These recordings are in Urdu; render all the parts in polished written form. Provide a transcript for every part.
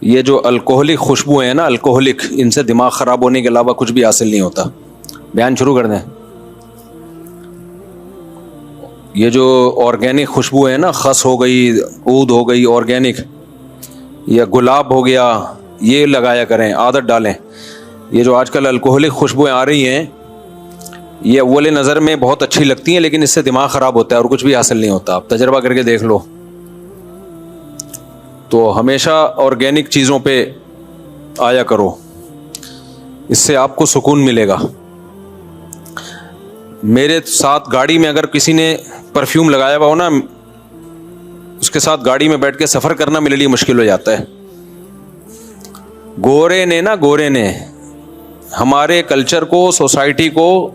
یہ جو الکوہلک خوشبوئیں ہیں نا، الکوہلک، ان سے دماغ خراب ہونے کے علاوہ کچھ بھی حاصل نہیں ہوتا. بیان شروع کر دیں. یہ جو آرگینک خوشبوئیں ہیں نا، خس ہو گئی، عود ہو گئی آرگینک، یا گلاب ہو گیا، یہ لگایا کریں، عادت ڈالیں. یہ جو آج کل الکوہلک خوشبوئیں آ رہی ہیں، یہ اول نظر میں بہت اچھی لگتی ہیں، لیکن اس سے دماغ خراب ہوتا ہے اور کچھ بھی حاصل نہیں ہوتا. آپ تجربہ کر کے دیکھ لو. تو ہمیشہ آرگینک چیزوں پہ آیا کرو، اس سے آپ کو سکون ملے گا. میرے ساتھ گاڑی میں اگر کسی نے پرفیوم لگایا ہوا ہو نا، اس کے ساتھ گاڑی میں بیٹھ کے سفر کرنا میرے لیے مشکل ہو جاتا ہے. گورے نے ہمارے کلچر کو، سوسائٹی کو،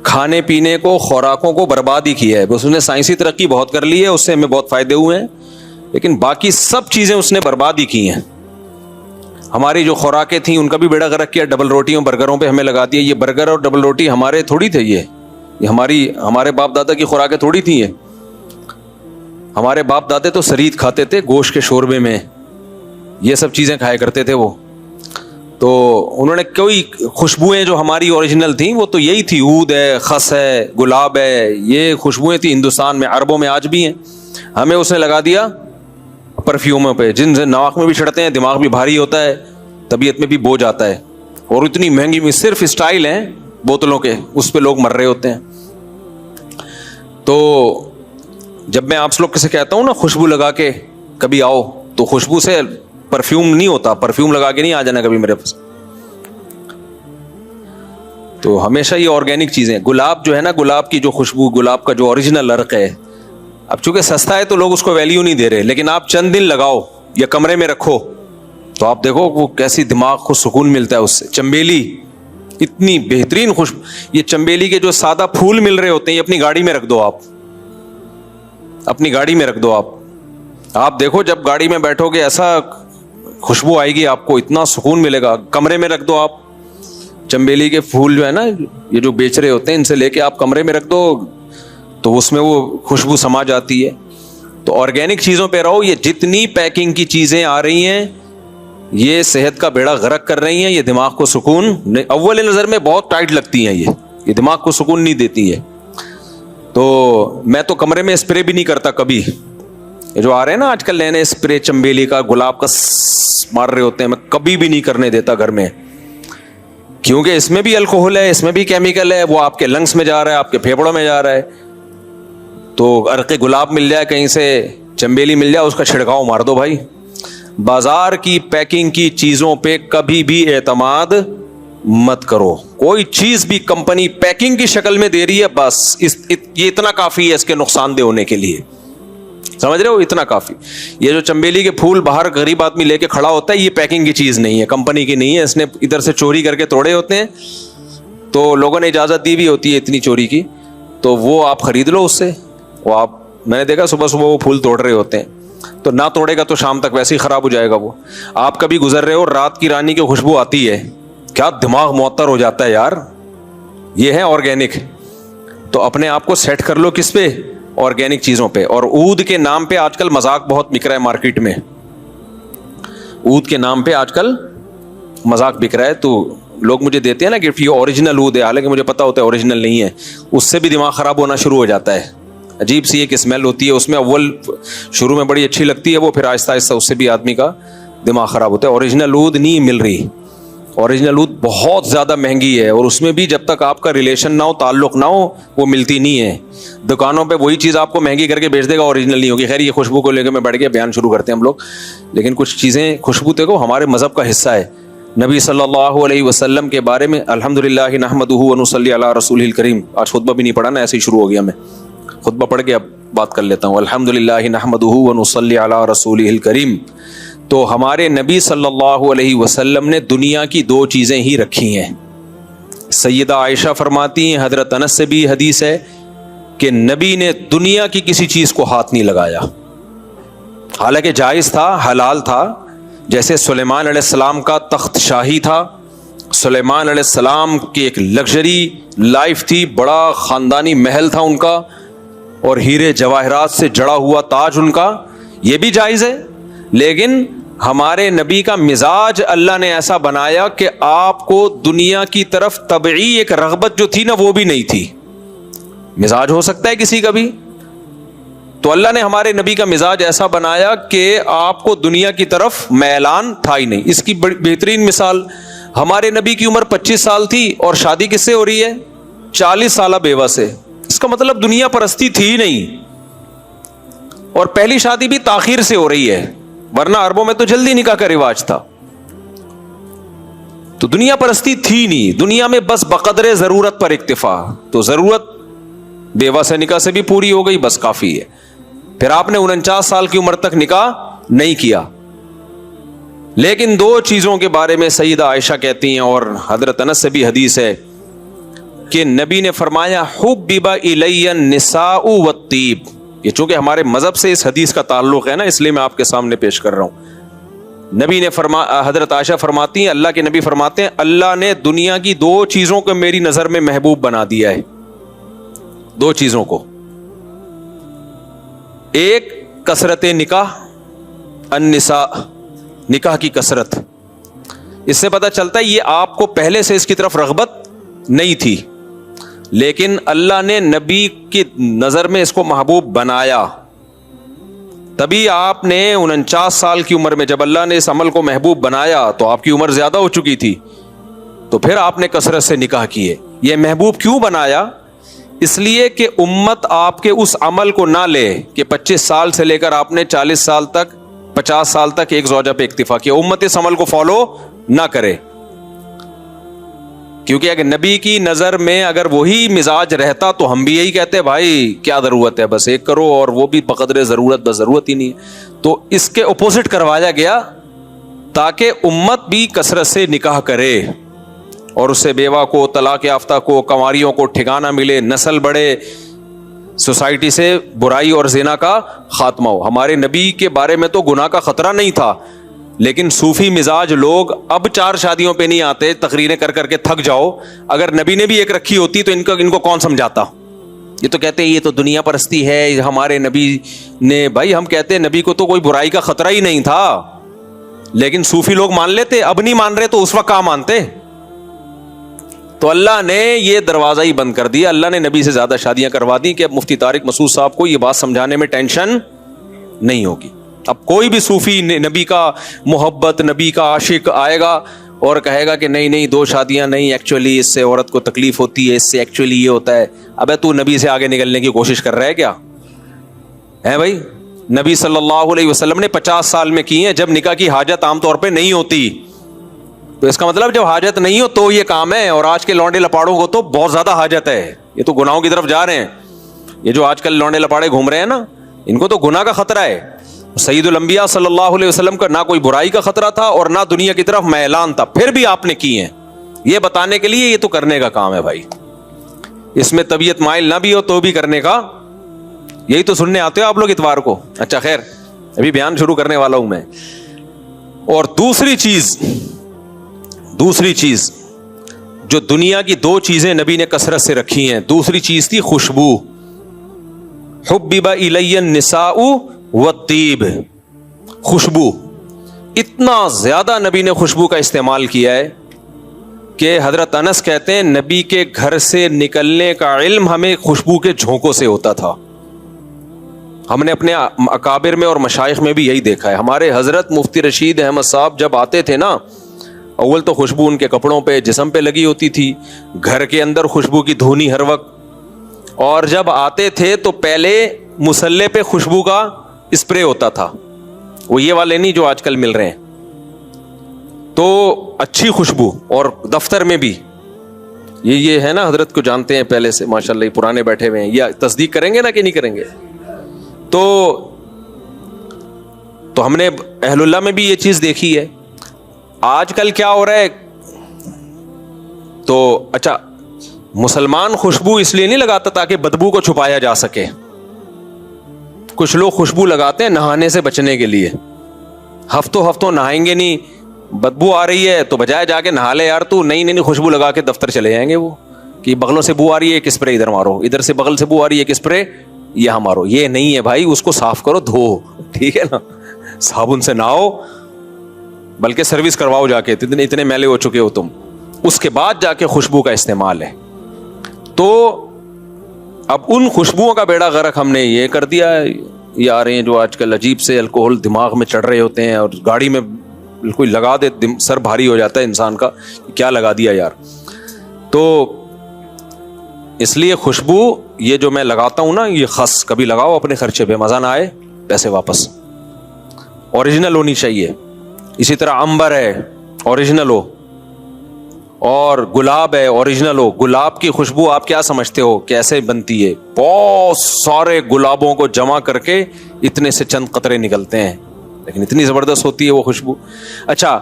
کھانے پینے کو، خوراکوں کو برباد ہی کیا ہے. بس اس نے سائنسی ترقی بہت کر لی ہے، اس سے ہمیں بہت فائدے ہوئے ہیں، لیکن باقی سب چیزیں اس نے برباد ہی کی ہیں. ہماری جو خوراکیں تھیں ان کا بھی بیڑا غرق کیا. ڈبل روٹیوں برگروں پہ ہمیں لگا دیا. یہ برگر اور ڈبل روٹی ہمارے تھوڑی تھے، یہ ہمارے باپ دادا کی خوراکیں تھوڑی تھیں. یہ ہمارے باپ دادے تو سرید کھاتے تھے گوشت کے شوربے میں، یہ سب چیزیں کھایا کرتے تھے وہ. تو انہوں نے کوئی خوشبوئیں جو ہماری اوریجنل تھیں وہ تو یہی تھی، عود ہے، خس ہے، گلاب ہے، یہ خوشبوئیں تھیں ہندوستان میں، عربوں میں آج بھی ہیں. ہمیں اس نے لگا دیا پرفیوموں پہ، جن سے ناک میں بھی چڑھتے ہیں، دماغ بھی بھاری ہوتا ہے، طبیعت میں بھی بوجھ آتا ہے. اور اتنی مہنگی میں صرف اسٹائل ہیں بوتلوں کے، اس پہ لوگ مر رہے ہوتے ہیں. تو جب میں آپ لوگ سے کہتا ہوں نا خوشبو لگا کے کبھی آؤ، تو خوشبو سے پرفیوم نہیں ہوتا، پرفیوم لگا کے نہیں آ جانا کبھی میرے پاس. تو ہمیشہ یہ آرگینک چیزیں. گلاب جو ہے نا، گلاب کی جو خوشبو، گلاب کا جو اوریجنل عرق ہے، اب چونکہ سستا ہے تو لوگ اس کو ویلیو نہیں دے رہے، لیکن آپ چند دن لگاؤ یا کمرے میں رکھو تو آپ دیکھو وہ کیسی دماغ کو سکون ملتا ہے اس سے. چنبیلی اتنی بہترین خوشبو. یہ چنبیلی کے جو سادہ پھول مل رہے ہوتے ہیں، یہ اپنی گاڑی میں رکھ دو، آپ اپنی گاڑی میں رکھ دو. آپ دیکھو جب گاڑی میں بیٹھو گے ایسا خوشبو آئے گی، آپ کو اتنا سکون ملے گا. کمرے میں رکھ دو آپ چنبیلی کے پھول، جو ہے نا یہ جو بیچ رہے ہوتے ہیں، ان سے لے کے آپ کمرے میں رکھ دو تو اس میں وہ خوشبو سما جاتی ہے. تو آرگینک چیزوں پہ رہو. یہ جتنی پیکنگ کی چیزیں آ رہی ہیں یہ صحت کا بیڑا غرق کر رہی ہیں. یہ دماغ کو سکون اول نظر میں بہت ٹائٹ لگتی ہیں، یہ دماغ کو سکون نہیں دیتی ہے. تو میں تو کمرے میں اسپرے بھی نہیں کرتا کبھی. یہ جو آ رہے ہیں نا آج کل نئے نئے اسپرے چنبیلی کا، گلاب کا مار رہے ہوتے ہیں، میں کبھی بھی نہیں کرنے دیتا گھر میں، کیونکہ اس میں بھی الکوہل ہے، اس میں بھی کیمیکل ہے، وہ آپ کے لنگس میں جا رہا ہے، آپ کے پھیپڑوں میں جا رہا ہے. تو عرق گلاب مل جائے کہیں سے، چنبیلی مل جائے، اس کا چھڑکاؤ مار دو بھائی. بازار کی پیکنگ کی چیزوں پہ کبھی بھی اعتماد مت کرو. کوئی چیز بھی کمپنی پیکنگ کی شکل میں دے رہی ہے، بس یہ اتنا کافی ہے اس کے نقصان دہ ہونے کے لیے. سمجھ رہے ہو؟ اتنا کافی. یہ جو چنبیلی کے پھول باہر غریب آدمی لے کے کھڑا ہوتا ہے، یہ پیکنگ کی چیز نہیں ہے، کمپنی کی نہیں ہے، اس نے ادھر سے چوری کر کے توڑے ہوتے ہیں. تو لوگوں نے اجازت دی بھی ہوتی ہے اتنی چوری کی، تو وہ آپ خرید لو اس سے. وہ آپ، میں نے دیکھا صبح صبح وہ پھول توڑ رہے ہوتے ہیں، تو نہ توڑے گا تو شام تک ویسے ہی خراب ہو جائے گا وہ. آپ کبھی گزر رہے ہو، رات کی رانی کی خوشبو آتی ہے، کیا دماغ معطر ہو جاتا ہے یار. یہ ہے آرگینک. تو اپنے آپ کو سیٹ کر لو کس پہ؟ آرگینک چیزوں پہ. اور عود کے نام پہ آج کل مذاق بہت بک رہا ہے مارکیٹ میں. عود کے نام پہ آج کل مذاق بک رہا ہے، تو لوگ مجھے دیتے ہیں نا گفٹ، یہ اوریجنل عود ہے، حالانکہ مجھے پتا ہوتا ہے اوریجنل نہیں ہے. اس سے بھی دماغ خراب ہونا شروع ہو جاتا ہے. عجیب سی ایک اسمیل ہوتی ہے اس میں، اول شروع میں بڑی اچھی لگتی ہے وہ، پھر آہستہ آہستہ اس سے بھی آدمی کا دماغ خراب ہوتا ہے. اوریجنل عود نہیں مل رہی. اوریجنل عود بہت زیادہ مہنگی ہے، اور اس میں بھی جب تک آپ کا ریلیشن نہ ہو، تعلق نہ ہو، وہ ملتی نہیں ہے. دکانوں پہ وہی چیز آپ کو مہنگی کر کے بیچ دے گا، اوریجنل نہیں ہوگی. خیر یہ خوشبو کو لے کے میں بیٹھ کے بیان شروع کرتے ہیں ہم لوگ، لیکن کچھ چیزیں خوشبو دیکھو ہمارے مذہب کا حصہ ہے. نبی صلی اللہ علیہ وسلم کے بارے میں الحمدللہ نحمدہ ونصلی علی رسولہ الکریم. آج خطبہ بھی نہیں پڑھا نا، ایسے ہی شروع ہو گیا. میں خطبہ پڑھ کے اب بات کر لیتا ہوں. الحمدللہ نحمدہ ونصلی علی رسولہ الکریم. تو ہمارے نبی صلی اللہ علیہ وسلم نے دنیا کی دو چیزیں ہی رکھی ہیں. سیدہ عائشہ فرماتی ہیں، حضرت انس سے بھی حدیث ہے کہ نبی نے دنیا کی کسی چیز کو ہاتھ نہیں لگایا، حالانکہ جائز تھا، حلال تھا. جیسے سلیمان علیہ السلام کا تخت شاہی تھا، سلیمان علیہ السلام کی ایک لگژری لائف تھی، بڑا خاندانی محل تھا ان کا، اور ہیرے جواہرات سے جڑا ہوا تاج ان کا، یہ بھی جائز ہے. لیکن ہمارے نبی کا مزاج اللہ نے ایسا بنایا کہ آپ کو دنیا کی طرف طبعی ایک رغبت جو تھی نا وہ بھی نہیں تھی. مزاج ہو سکتا ہے کسی کا بھی, تو اللہ نے ہمارے نبی کا مزاج ایسا بنایا کہ آپ کو دنیا کی طرف میلان تھا ہی نہیں. اس کی بہترین مثال, ہمارے نبی کی عمر 25 سال تھی اور شادی کس سے ہو رہی ہے؟ 40 سالہ بیوہ سے. اس کا مطلب دنیا پرستی تھی ہی نہیں, اور پہلی شادی بھی تاخیر سے ہو رہی ہے, ورنہ عربوں میں تو جلدی نکاح کا رواج تھا. تو دنیا پرستی تھی نہیں, دنیا میں بس بقدر ضرورت پر اکتفا. تو ضرورت بیوہ سے نکاح سے بھی پوری ہو گئی, بس کافی ہے. پھر آپ نے 49 سال کی عمر تک نکاح نہیں کیا. لیکن دو چیزوں کے بارے میں سیدہ عائشہ کہتی ہیں, اور حضرت انس سے بھی حدیث ہے کہ نبی نے فرمایا حبب الی النساء والطیب. یہ چونکہ ہمارے مذہب سے اس حدیث کا تعلق ہے نا, اس لیے میں آپ کے سامنے پیش کر رہا ہوں. نبی نے حضرت عائشہ فرماتی ہیں, اللہ کے نبی فرماتے ہیں اللہ نے دنیا کی دو چیزوں کو میری نظر میں محبوب بنا دیا ہے. دو چیزوں کو, ایک کثرت نکاح, النساء, نکاح کی کثرت. اس سے پتہ چلتا ہے یہ آپ کو پہلے سے اس کی طرف رغبت نہیں تھی, لیکن اللہ نے نبی کی نظر میں اس کو محبوب بنایا. تبھی آپ نے 49 سال کی عمر میں جب اللہ نے اس عمل کو محبوب بنایا تو آپ کی عمر زیادہ ہو چکی تھی, تو پھر آپ نے کثرت سے نکاح کیے. یہ محبوب کیوں بنایا؟ اس لیے کہ امت آپ کے اس عمل کو نہ لے کہ 25 سال سے لے کر آپ نے 40 سال تک 50 سال تک ایک زوجہ پہ اکتفا کیا, امت اس عمل کو فالو نہ کرے. کیونکہ اگر نبی کی نظر میں اگر وہی مزاج رہتا تو ہم بھی یہی کہتے بھائی کیا ضرورت ہے, بس ایک کرو, اور وہ بھی بقدر ضرورت, بس ضرورت ہی نہیں ہے. تو اس کے اپوزٹ کروایا گیا تاکہ امت بھی کثرت سے نکاح کرے, اور اس سے بیوہ کو, طلاق یافتہ کو, کنواریوں کو ٹھکانہ ملے, نسل بڑھے, سوسائٹی سے برائی اور زنا کا خاتمہ ہو. ہمارے نبی کے بارے میں تو گناہ کا خطرہ نہیں تھا, لیکن صوفی مزاج لوگ اب 4 شادیوں پہ نہیں آتے, تقریریں کر کر کے تھک جاؤ. اگر نبی نے بھی ایک رکھی ہوتی تو ان کو کون سمجھاتا؟ یہ تو کہتے ہیں یہ تو دنیا پرستی ہے, ہمارے نبی نے, بھائی ہم کہتے ہیں نبی کو تو کوئی برائی کا خطرہ ہی نہیں تھا, لیکن صوفی لوگ مان لیتے, اب نہیں مان رہے تو اس وقت کہاں مانتے؟ تو اللہ نے یہ دروازہ ہی بند کر دیا. اللہ نے نبی سے زیادہ شادیاں کروا دی کہ اب مفتی طارق مسعود صاحب کو یہ بات سمجھانے میں ٹینشن نہیں ہوگی. اب کوئی بھی صوفی نبی کا محبت, نبی کا عاشق آئے گا اور کہے گا کہ نہیں 2 شادیاں نہیں, ایکچولی اس سے عورت کو تکلیف ہوتی ہے, اس سے ایکچولی یہ ہوتا ہے. ابے تو نبی سے آگے نکلنے کی کوشش کر رہا ہے کیا ہے بھائی؟ نبی صلی اللہ علیہ وسلم نے 50 سال میں کی ہیں جب نکاح کی حاجت عام طور پہ نہیں ہوتی. تو اس کا مطلب جب حاجت نہیں ہو تو یہ کام ہے, اور آج کے لونڈے لپاڑوں کو تو بہت زیادہ حاجت ہے, یہ تو گناہوں کی طرف جا رہے ہیں. یہ جو آج کل لونڈے لپاڑے گھوم رہے ہیں نا, ان کو تو گناہ کا خطرہ ہے. سید الانبیاء صلی اللہ علیہ وسلم کا نہ کوئی برائی کا خطرہ تھا اور نہ دنیا کی طرف میلان تھا, پھر بھی آپ نے کی ہیں. یہ بتانے کے لیے یہ تو کرنے کا کام ہے بھائی, اس میں طبیعت مائل نہ بھی ہو تو بھی کرنے کا. یہی تو سننے آتے ہو آپ لوگ اتوار کو. اچھا خیر, ابھی بیان شروع کرنے والا ہوں میں. اور دوسری چیز جو دنیا کی 2 چیزیں نبی نے کثرت سے رکھی ہیں, دوسری چیز تھی خوشبو. حبب الی النساء والطیب, خوشبو. اتنا زیادہ نبی نے خوشبو کا استعمال کیا ہے کہ حضرت انس کہتے ہیں نبی کے گھر سے نکلنے کا علم ہمیں خوشبو کے جھونکوں سے ہوتا تھا. ہم نے اپنے اکابر میں اور مشائخ میں بھی یہی دیکھا ہے. ہمارے حضرت مفتی رشید احمد صاحب جب آتے تھے نا, اول تو خوشبو ان کے کپڑوں پہ, جسم پہ لگی ہوتی تھی, گھر کے اندر خوشبو کی دھونی ہر وقت, اور جب آتے تھے تو پہلے مصلے پہ خوشبو کا اسپرے ہوتا تھا, وہ یہ والے نہیں جو آج کل مل رہے ہیں. تو اچھی خوشبو, اور دفتر میں بھی یہ ہے نا, حضرت کو جانتے ہیں پہلے سے ماشاءاللہ, یہ پرانے بیٹھے ہوئے ہیں, یا تصدیق کریں گے نا کہ نہیں کریں گے؟ تو ہم نے اہل اللہ میں بھی یہ چیز دیکھی ہے. آج کل کیا ہو رہا ہے, تو اچھا مسلمان خوشبو اس لیے نہیں لگاتا تاکہ بدبو کو چھپایا جا سکے. کچھ لوگ خوشبو لگاتے ہیں نہانے سے بچنے کے لیے, ہفتوں نہائیں گے نہیں, بدبو آ رہی ہے تو بجائے جا کے نہا لے یار تو, نہیں خوشبو لگا کے دفتر چلے جائیں گے وہ, کہ بغلوں سے بو آ رہی ہے ایک اسپرے ادھر مارو, ادھر سے بغل سے بو آ رہی ہے ایک اسپرے یہاں مارو. یہ نہیں ہے بھائی, اس کو صاف کرو, دھو, ٹھیک ہے نا, صابن سے نہاؤ بلکہ سروس کرواؤ جا کے, اتنے میلے ہو چکے ہو تم, اس کے بعد جا کے خوشبو کا استعمال ہے. تو اب ان خوشبوؤں کا بیڑا غرق ہم نے یہ کر دیا ہے. یہ آ رہے ہیں جو آج کل عجیب سے الکوہل دماغ میں چڑھ رہے ہوتے ہیں, اور گاڑی میں بالکل لگا دے, سر بھاری ہو جاتا ہے انسان کا, کیا لگا دیا یار. تو اس لیے خوشبو یہ جو میں لگاتا ہوں نا, یہ خاص کبھی لگاؤ اپنے خرچے پہ, مزہ نہ آئے پیسے واپس, اوریجنل ہونی چاہیے. اسی طرح عنبر ہے اوریجنل ہو, اور گلاب ہے اوریجنل ہو. گلاب کی خوشبو آپ کیا سمجھتے ہو کیسے بنتی ہے؟ بہت سارے گلابوں کو جمع کر کے اتنے سے چند قطرے نکلتے ہیں, لیکن اتنی زبردست ہوتی ہے وہ خوشبو. اچھا,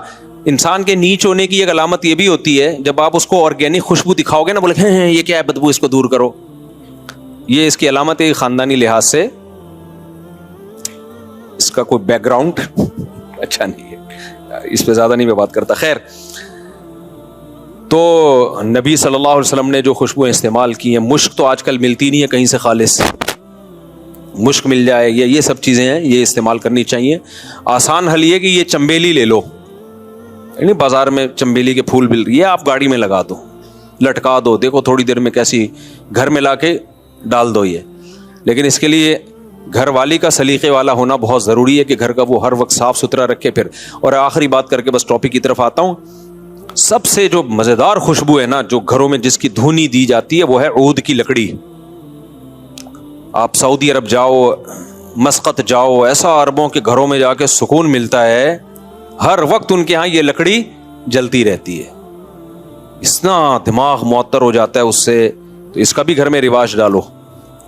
انسان کے نیچ ہونے کی ایک علامت یہ بھی ہوتی ہے, جب آپ اس کو آرگینک خوشبو دکھاؤ گے نا, بولے یہ کیا ہے بدبو, اس کو دور کرو. یہ اس کی علامت ہے خاندانی لحاظ سے, اس کا کوئی بیک گراؤنڈ اچھا نہیں ہے, اس پہ زیادہ نہیں میں بات کرتا. خیر, تو نبی صلی اللہ علیہ وسلم نے جو خوشبویں استعمال کی ہیں, مشک تو آج کل ملتی نہیں ہے کہیں سے خالص, مشک مل جائے, یہ سب چیزیں ہیں, یہ استعمال کرنی چاہیے. آسان حل یہ کہ یہ چنبیلی لے لو, یعنی بازار میں چنبیلی کے پھول مل رہی ہے, آپ گاڑی میں لگا دو, لٹکا دو, دیکھو تھوڑی دیر میں کیسی, گھر میں لا کے ڈال دو یہ. لیکن اس کے لیے گھر والی کا سلیقے والا ہونا بہت ضروری ہے کہ گھر کا وہ ہر وقت صاف ستھرا رکھے. پھر اور آخری بات کر کے بس ٹاپک کی طرف آتا ہوں, سب سے جو مزیدار خوشبو ہے نا جو گھروں میں جس کی دھونی دی جاتی ہے, وہ ہے عود کی لکڑی. آپ سعودی عرب جاؤ, مسقط جاؤ, ایسا عربوں کے گھروں میں جا کے سکون ملتا ہے, ہر وقت ان کے ہاں یہ لکڑی جلتی رہتی ہے, اتنا دماغ معطر ہو جاتا ہے اس سے. تو اس کا بھی گھر میں رواج ڈالو.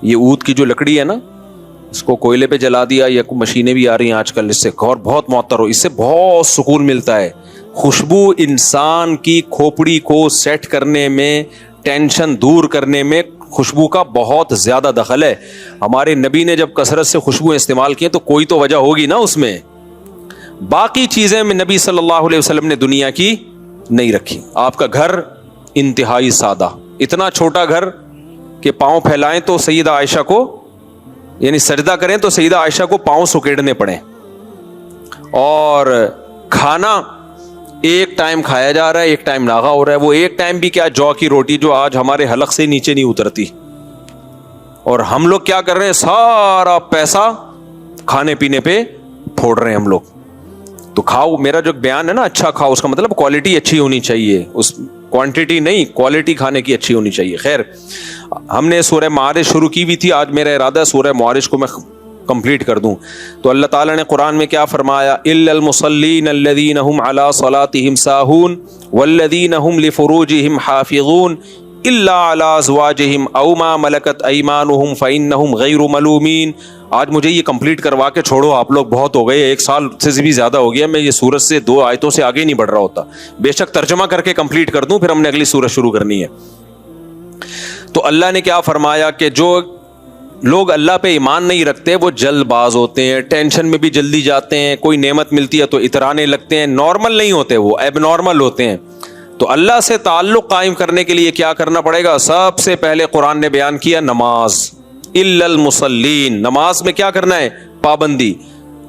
یہ عود کی جو لکڑی ہے نا, اس کو کوئلے پہ جلا دیا, یا مشینیں بھی آ رہی ہیں آج کل, اس سے گھر بہت معطر ہو, اس سے بہت سکون ملتا ہے. خوشبو انسان کی کھوپڑی کو سیٹ کرنے میں, ٹینشن دور کرنے میں خوشبو کا بہت زیادہ دخل ہے. ہمارے نبی نے جب کثرت سے خوشبو استعمال کی تو کوئی تو وجہ ہوگی نا اس میں. باقی چیزیں میں نبی صلی اللہ علیہ وسلم نے دنیا کی نہیں رکھی. آپ کا گھر انتہائی سادہ, اتنا چھوٹا گھر کہ پاؤں پھیلائیں تو سیدہ عائشہ کو, یعنی سجدہ کریں تو سیدہ عائشہ کو پاؤں سکیڑنے پڑیں, اور کھانا ایک ٹائم کھایا جا رہا ہے, ایک ٹائم ناغا ہو رہا ہے. وہ ایک ٹائم بھی کیا, جو کی روٹی جو آج ہمارے حلق سے نیچے نہیں اترتی, اور ہم لوگ کیا کر رہے ہیں, سارا پیسہ کھانے پینے پہ پھوڑ رہے ہیں ہم لوگ. تو کھاؤ, میرا جو بیان ہے نا اچھا کھاؤ, اس کا مطلب کوالٹی اچھی ہونی چاہیے, اس کوانٹٹی نہیں, کوالٹی کھانے کی اچھی ہونی چاہیے. خیر, ہم نے سورہ معارج شروع کی بھی تھی, آج میرا ارادہ ہے سورہ معارج کو میں کمپلیٹ کر دوں. تو اللہ تعالیٰ نے قرآن میں کیا فرمایا, الا المصلین الذین هم علی صلاتهم ساہون والذین هم لفروجهم حافظون الا علی ازواجهم او ما ملکت ایمانهم فانہم غیر ملومین. آج مجھے یہ کمپلیٹ کروا کے چھوڑو, آپ لوگ بہت ہو گئے, ایک سال سے بھی زیادہ ہو گیا, میں یہ سورت سے 2 آیتوں سے آگے نہیں بڑھ رہا ہوتا. بے شک ترجمہ کر کے کمپلیٹ کر دوں, پھر ہم نے اگلی سورت شروع کرنی ہے. تو اللہ نے کیا فرمایا کہ جو لوگ اللہ پہ ایمان نہیں رکھتے وہ جلد باز ہوتے ہیں, ٹینشن میں بھی جلدی جاتے ہیں, کوئی نعمت ملتی ہے تو اترانے لگتے ہیں, نارمل نہیں ہوتے, وہ ایب نارمل ہوتے ہیں. تو اللہ سے تعلق قائم کرنے کے لیے کیا کرنا پڑے گا؟ سب سے پہلے قرآن نے بیان کیا نماز. الا المصلین, نماز میں کیا کرنا ہے؟ پابندی.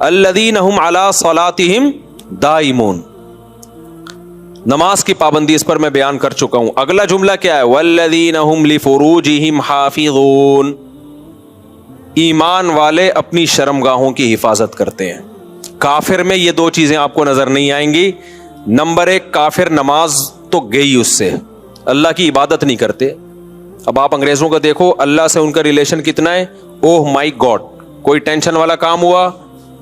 الذین هم علی صلاتهم دائمون, نماز کی پابندی, اس پر میں بیان کر چکا ہوں. اگلا جملہ کیا ہے؟ والذین هم لفروجهم حافظون, ایمان والے اپنی شرمگاہوں کی حفاظت کرتے ہیں. کافر میں یہ 2 چیزیں آپ کو نظر نہیں آئیں گی. نمبر 1, کافر نماز تو گئی اس سے, اللہ کی عبادت نہیں کرتے. اب آپ انگریزوں کا دیکھو, اللہ سے ان کا ریلیشن کتنا ہے, اوہ مائی گاڈ, کوئی ٹینشن والا کام ہوا,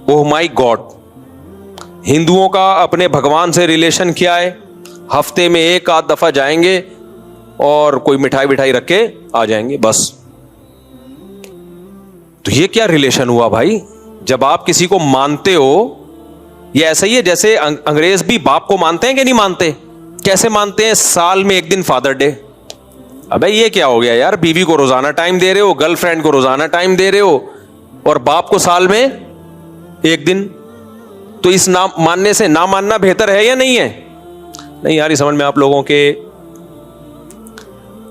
اوہ مائی گاڈ. ہندوؤں کا اپنے بھگوان سے ریلیشن کیا ہے, ہفتے میں 1-8 دفعہ جائیں گے اور کوئی مٹھائی وٹھائی رکھ کے آ جائیں گے بس. تو یہ کیا ریلیشن ہوا بھائی؟ جب آپ کسی کو مانتے ہو, یہ ایسا ہی ہے جیسے انگریز بھی باپ کو مانتے ہیں کہ نہیں مانتے؟ کیسے مانتے ہیں؟ سال میں 1 دن فادر ڈے. ابے یہ کیا ہو گیا یار, بیوی کو روزانہ ٹائم دے رہے ہو, گرل فرینڈ کو روزانہ ٹائم دے رہے ہو, اور باپ کو سال میں 1 دن. تو اس نہ ماننے سے نہ ماننا بہتر ہے یا نہیں ہے؟ نہیں یار, یہ سمجھ میں آپ لوگوں کے.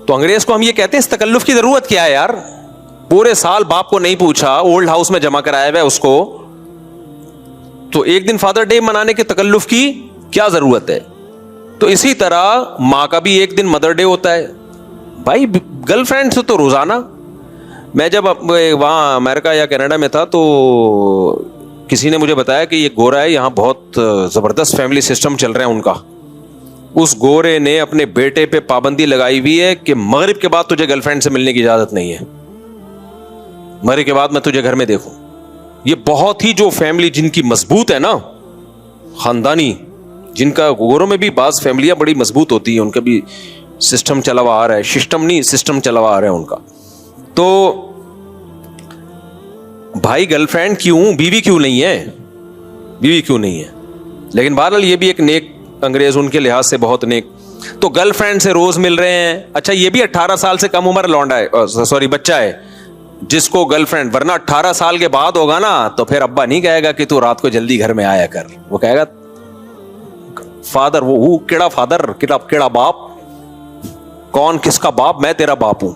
تو انگریز کو ہم یہ کہتے ہیں اس تکلف کی ضرورت کیا ہے یار؟ پورے سال باپ کو نہیں پوچھا, اولڈ ہاؤس میں جمع کرایا ہوا ہے اس کو, تو 1 دن فادر ڈے منانے کے تکلف کی کیا ضرورت ہے. تو اسی طرح ماں کا بھی ایک دن مدر ڈے ہوتا ہے بھائی. گرل فرینڈ سے تو روزانہ. میں جب وہاں امریکہ یا کینیڈا میں تھا تو کسی نے مجھے بتایا کہ یہ گورا ہے, یہاں بہت زبردست فیملی سسٹم چل رہا ہے ان کا. اس گورے نے اپنے بیٹے پہ پابندی لگائی ہوئی ہے کہ مغرب کے بعد تجھے گرل فرینڈ سے ملنے کی اجازت نہیں ہے, مغرب کے بعد میں تجھے گھر میں دیکھوں. یہ بہت ہی جو فیملی جن کی مضبوط ہے نا, خاندانی, جن کا گوروں میں بھی بعض فیملیاں بڑی مضبوط ہوتی ہیں, ان کا بھی سسٹم چلا ہوا آ رہا ہے, سسٹم نہیں سسٹم چلا ہوا آ رہا ہے ان کا. تو بھائی گرل فرینڈ کیوں, بیوی کیوں نہیں ہے, بیوی کیوں نہیں ہے. لیکن بہرحال یہ بھی ایک نیک انگریز ان کے لحاظ سے بہت نیک. تو گرل فرینڈ سے روز مل رہے ہیں. اچھا یہ بھی 18 سال سے کم عمر لونڈا ہے, سوری بچہ ہے جس کو گرل فرینڈ, ورنہ 18 سال کے بعد ہوگا نا تو پھر ابا نہیں کہے گا کہ تو رات کو جلدی گھر میں آیا کر, وہ کہے گا فادر, وہ کیڑا فادر, کیڑا باپ, کون کس کا باپ, میں تیرا باپ ہوں.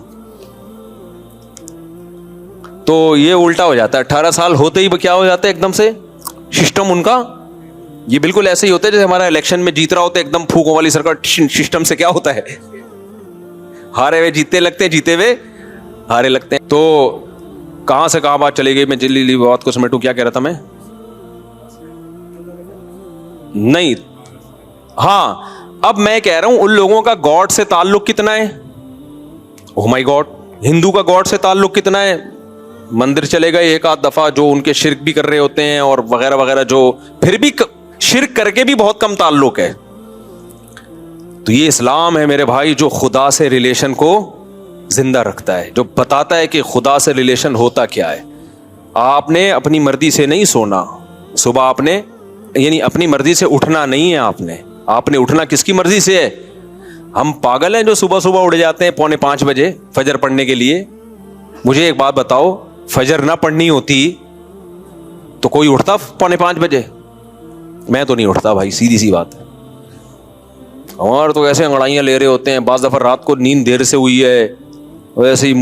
تو یہ الٹا ہو جاتا ہے. 18 سال ہوتے ہی کیا ہو جاتا ہے ایک دم سے سسٹم ان کا. یہ بالکل ایسے ہی ہوتا ہے جیسے ہمارا الیکشن میں جیت رہا ہوتا ہے ایک دم پھونکوں والی سرکار, سسٹم سے کیا ہوتا ہے, ہارے ہوئے جیتے لگتے ہیں, جیتے ہوئے ہارے لگتے ہیں. تو کہاں سے کہاں بات چلی گئی, میں جلدی بات کو سمیٹوں. کیا کہہ رہا تھا میں, نہیں ہاں اب میں کہہ رہا ہوں ان لوگوں کا گاڈ سے تعلق کتنا ہے. او مائی گاڈ, ہندو کا گاڈ سے تعلق کتنا ہے, مندر چلے گئے ایک آدھ دفعہ, جو ان کے شرک بھی کر رہے ہوتے ہیں اور وغیرہ وغیرہ, جو پھر بھی شرک کر کے بھی بہت کم تعلق ہے. تو یہ اسلام ہے میرے بھائی جو خدا سے ریلیشن کو زندہ رکھتا ہے, جو بتاتا ہے کہ خدا سے ریلیشن ہوتا کیا ہے. آپ نے اپنی مرضی سے نہیں سونا صبح, آپ نے یعنی اپنی مرضی سے اٹھنا نہیں ہے, آپ نے اٹھنا کس کی مرضی سے ہے. ہم پاگل ہیں جو صبح صبح اٹھ جاتے ہیں 4:45 بجے فجر پڑھنے کے لیے. مجھے ایک بات بتاؤ, فجر نہ پڑھنی ہوتی تو کوئی اٹھتا 4:45 بجے؟ میں تو نہیں اٹھتا بھائی, سیدھی سی بات ہے. اور تو ایسے انگڑائیاں لے رہے ہوتے ہیں, بعض دفعہ رات کو نیند دیر سے ہوئی ہے, ویسے ہی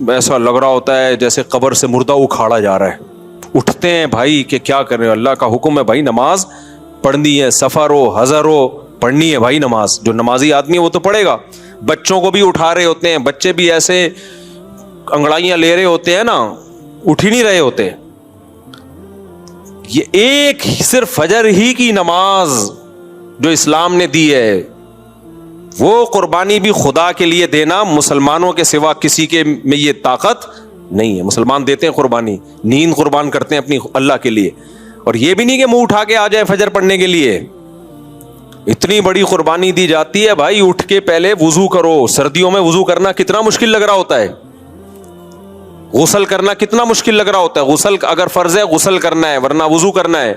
ایسا لگ رہا ہوتا ہے جیسے قبر سے مردہ اکھاڑا جا رہا ہے. اٹھتے ہیں بھائی کہ کیا کریں, اللہ کا حکم ہے بھائی نماز پڑھنی ہے, سفر ہو حضر ہو پڑھنی ہے بھائی نماز. جو نمازی آدمی ہے وہ تو پڑھے گا. بچوں کو بھی اٹھا رہے ہوتے ہیں, بچے بھی ایسے انگڑائیاں لے رہے ہوتے ہیں نا, اٹھ ہی نہیں رہے ہوتے. یہ ایک صرف فجر ہی کی نماز جو اسلام نے دی ہے, وہ قربانی بھی خدا کے لیے دینا, مسلمانوں کے سوا کسی کے میں یہ طاقت نہیں ہے. مسلمان دیتے ہیں قربانی, نیند قربان کرتے ہیں اپنی اللہ کے لیے. اور یہ بھی نہیں کہ منہ اٹھا کے آ جائے فجر پڑھنے کے لیے, اتنی بڑی قربانی دی جاتی ہے بھائی. اٹھ کے پہلے وضو کرو. سردیوں میں وضو کرنا کتنا مشکل لگ رہا ہوتا ہے, غسل کرنا کتنا مشکل لگ رہا ہوتا ہے. غسل اگر فرض ہے غسل کرنا ہے, ورنہ وضو کرنا ہے.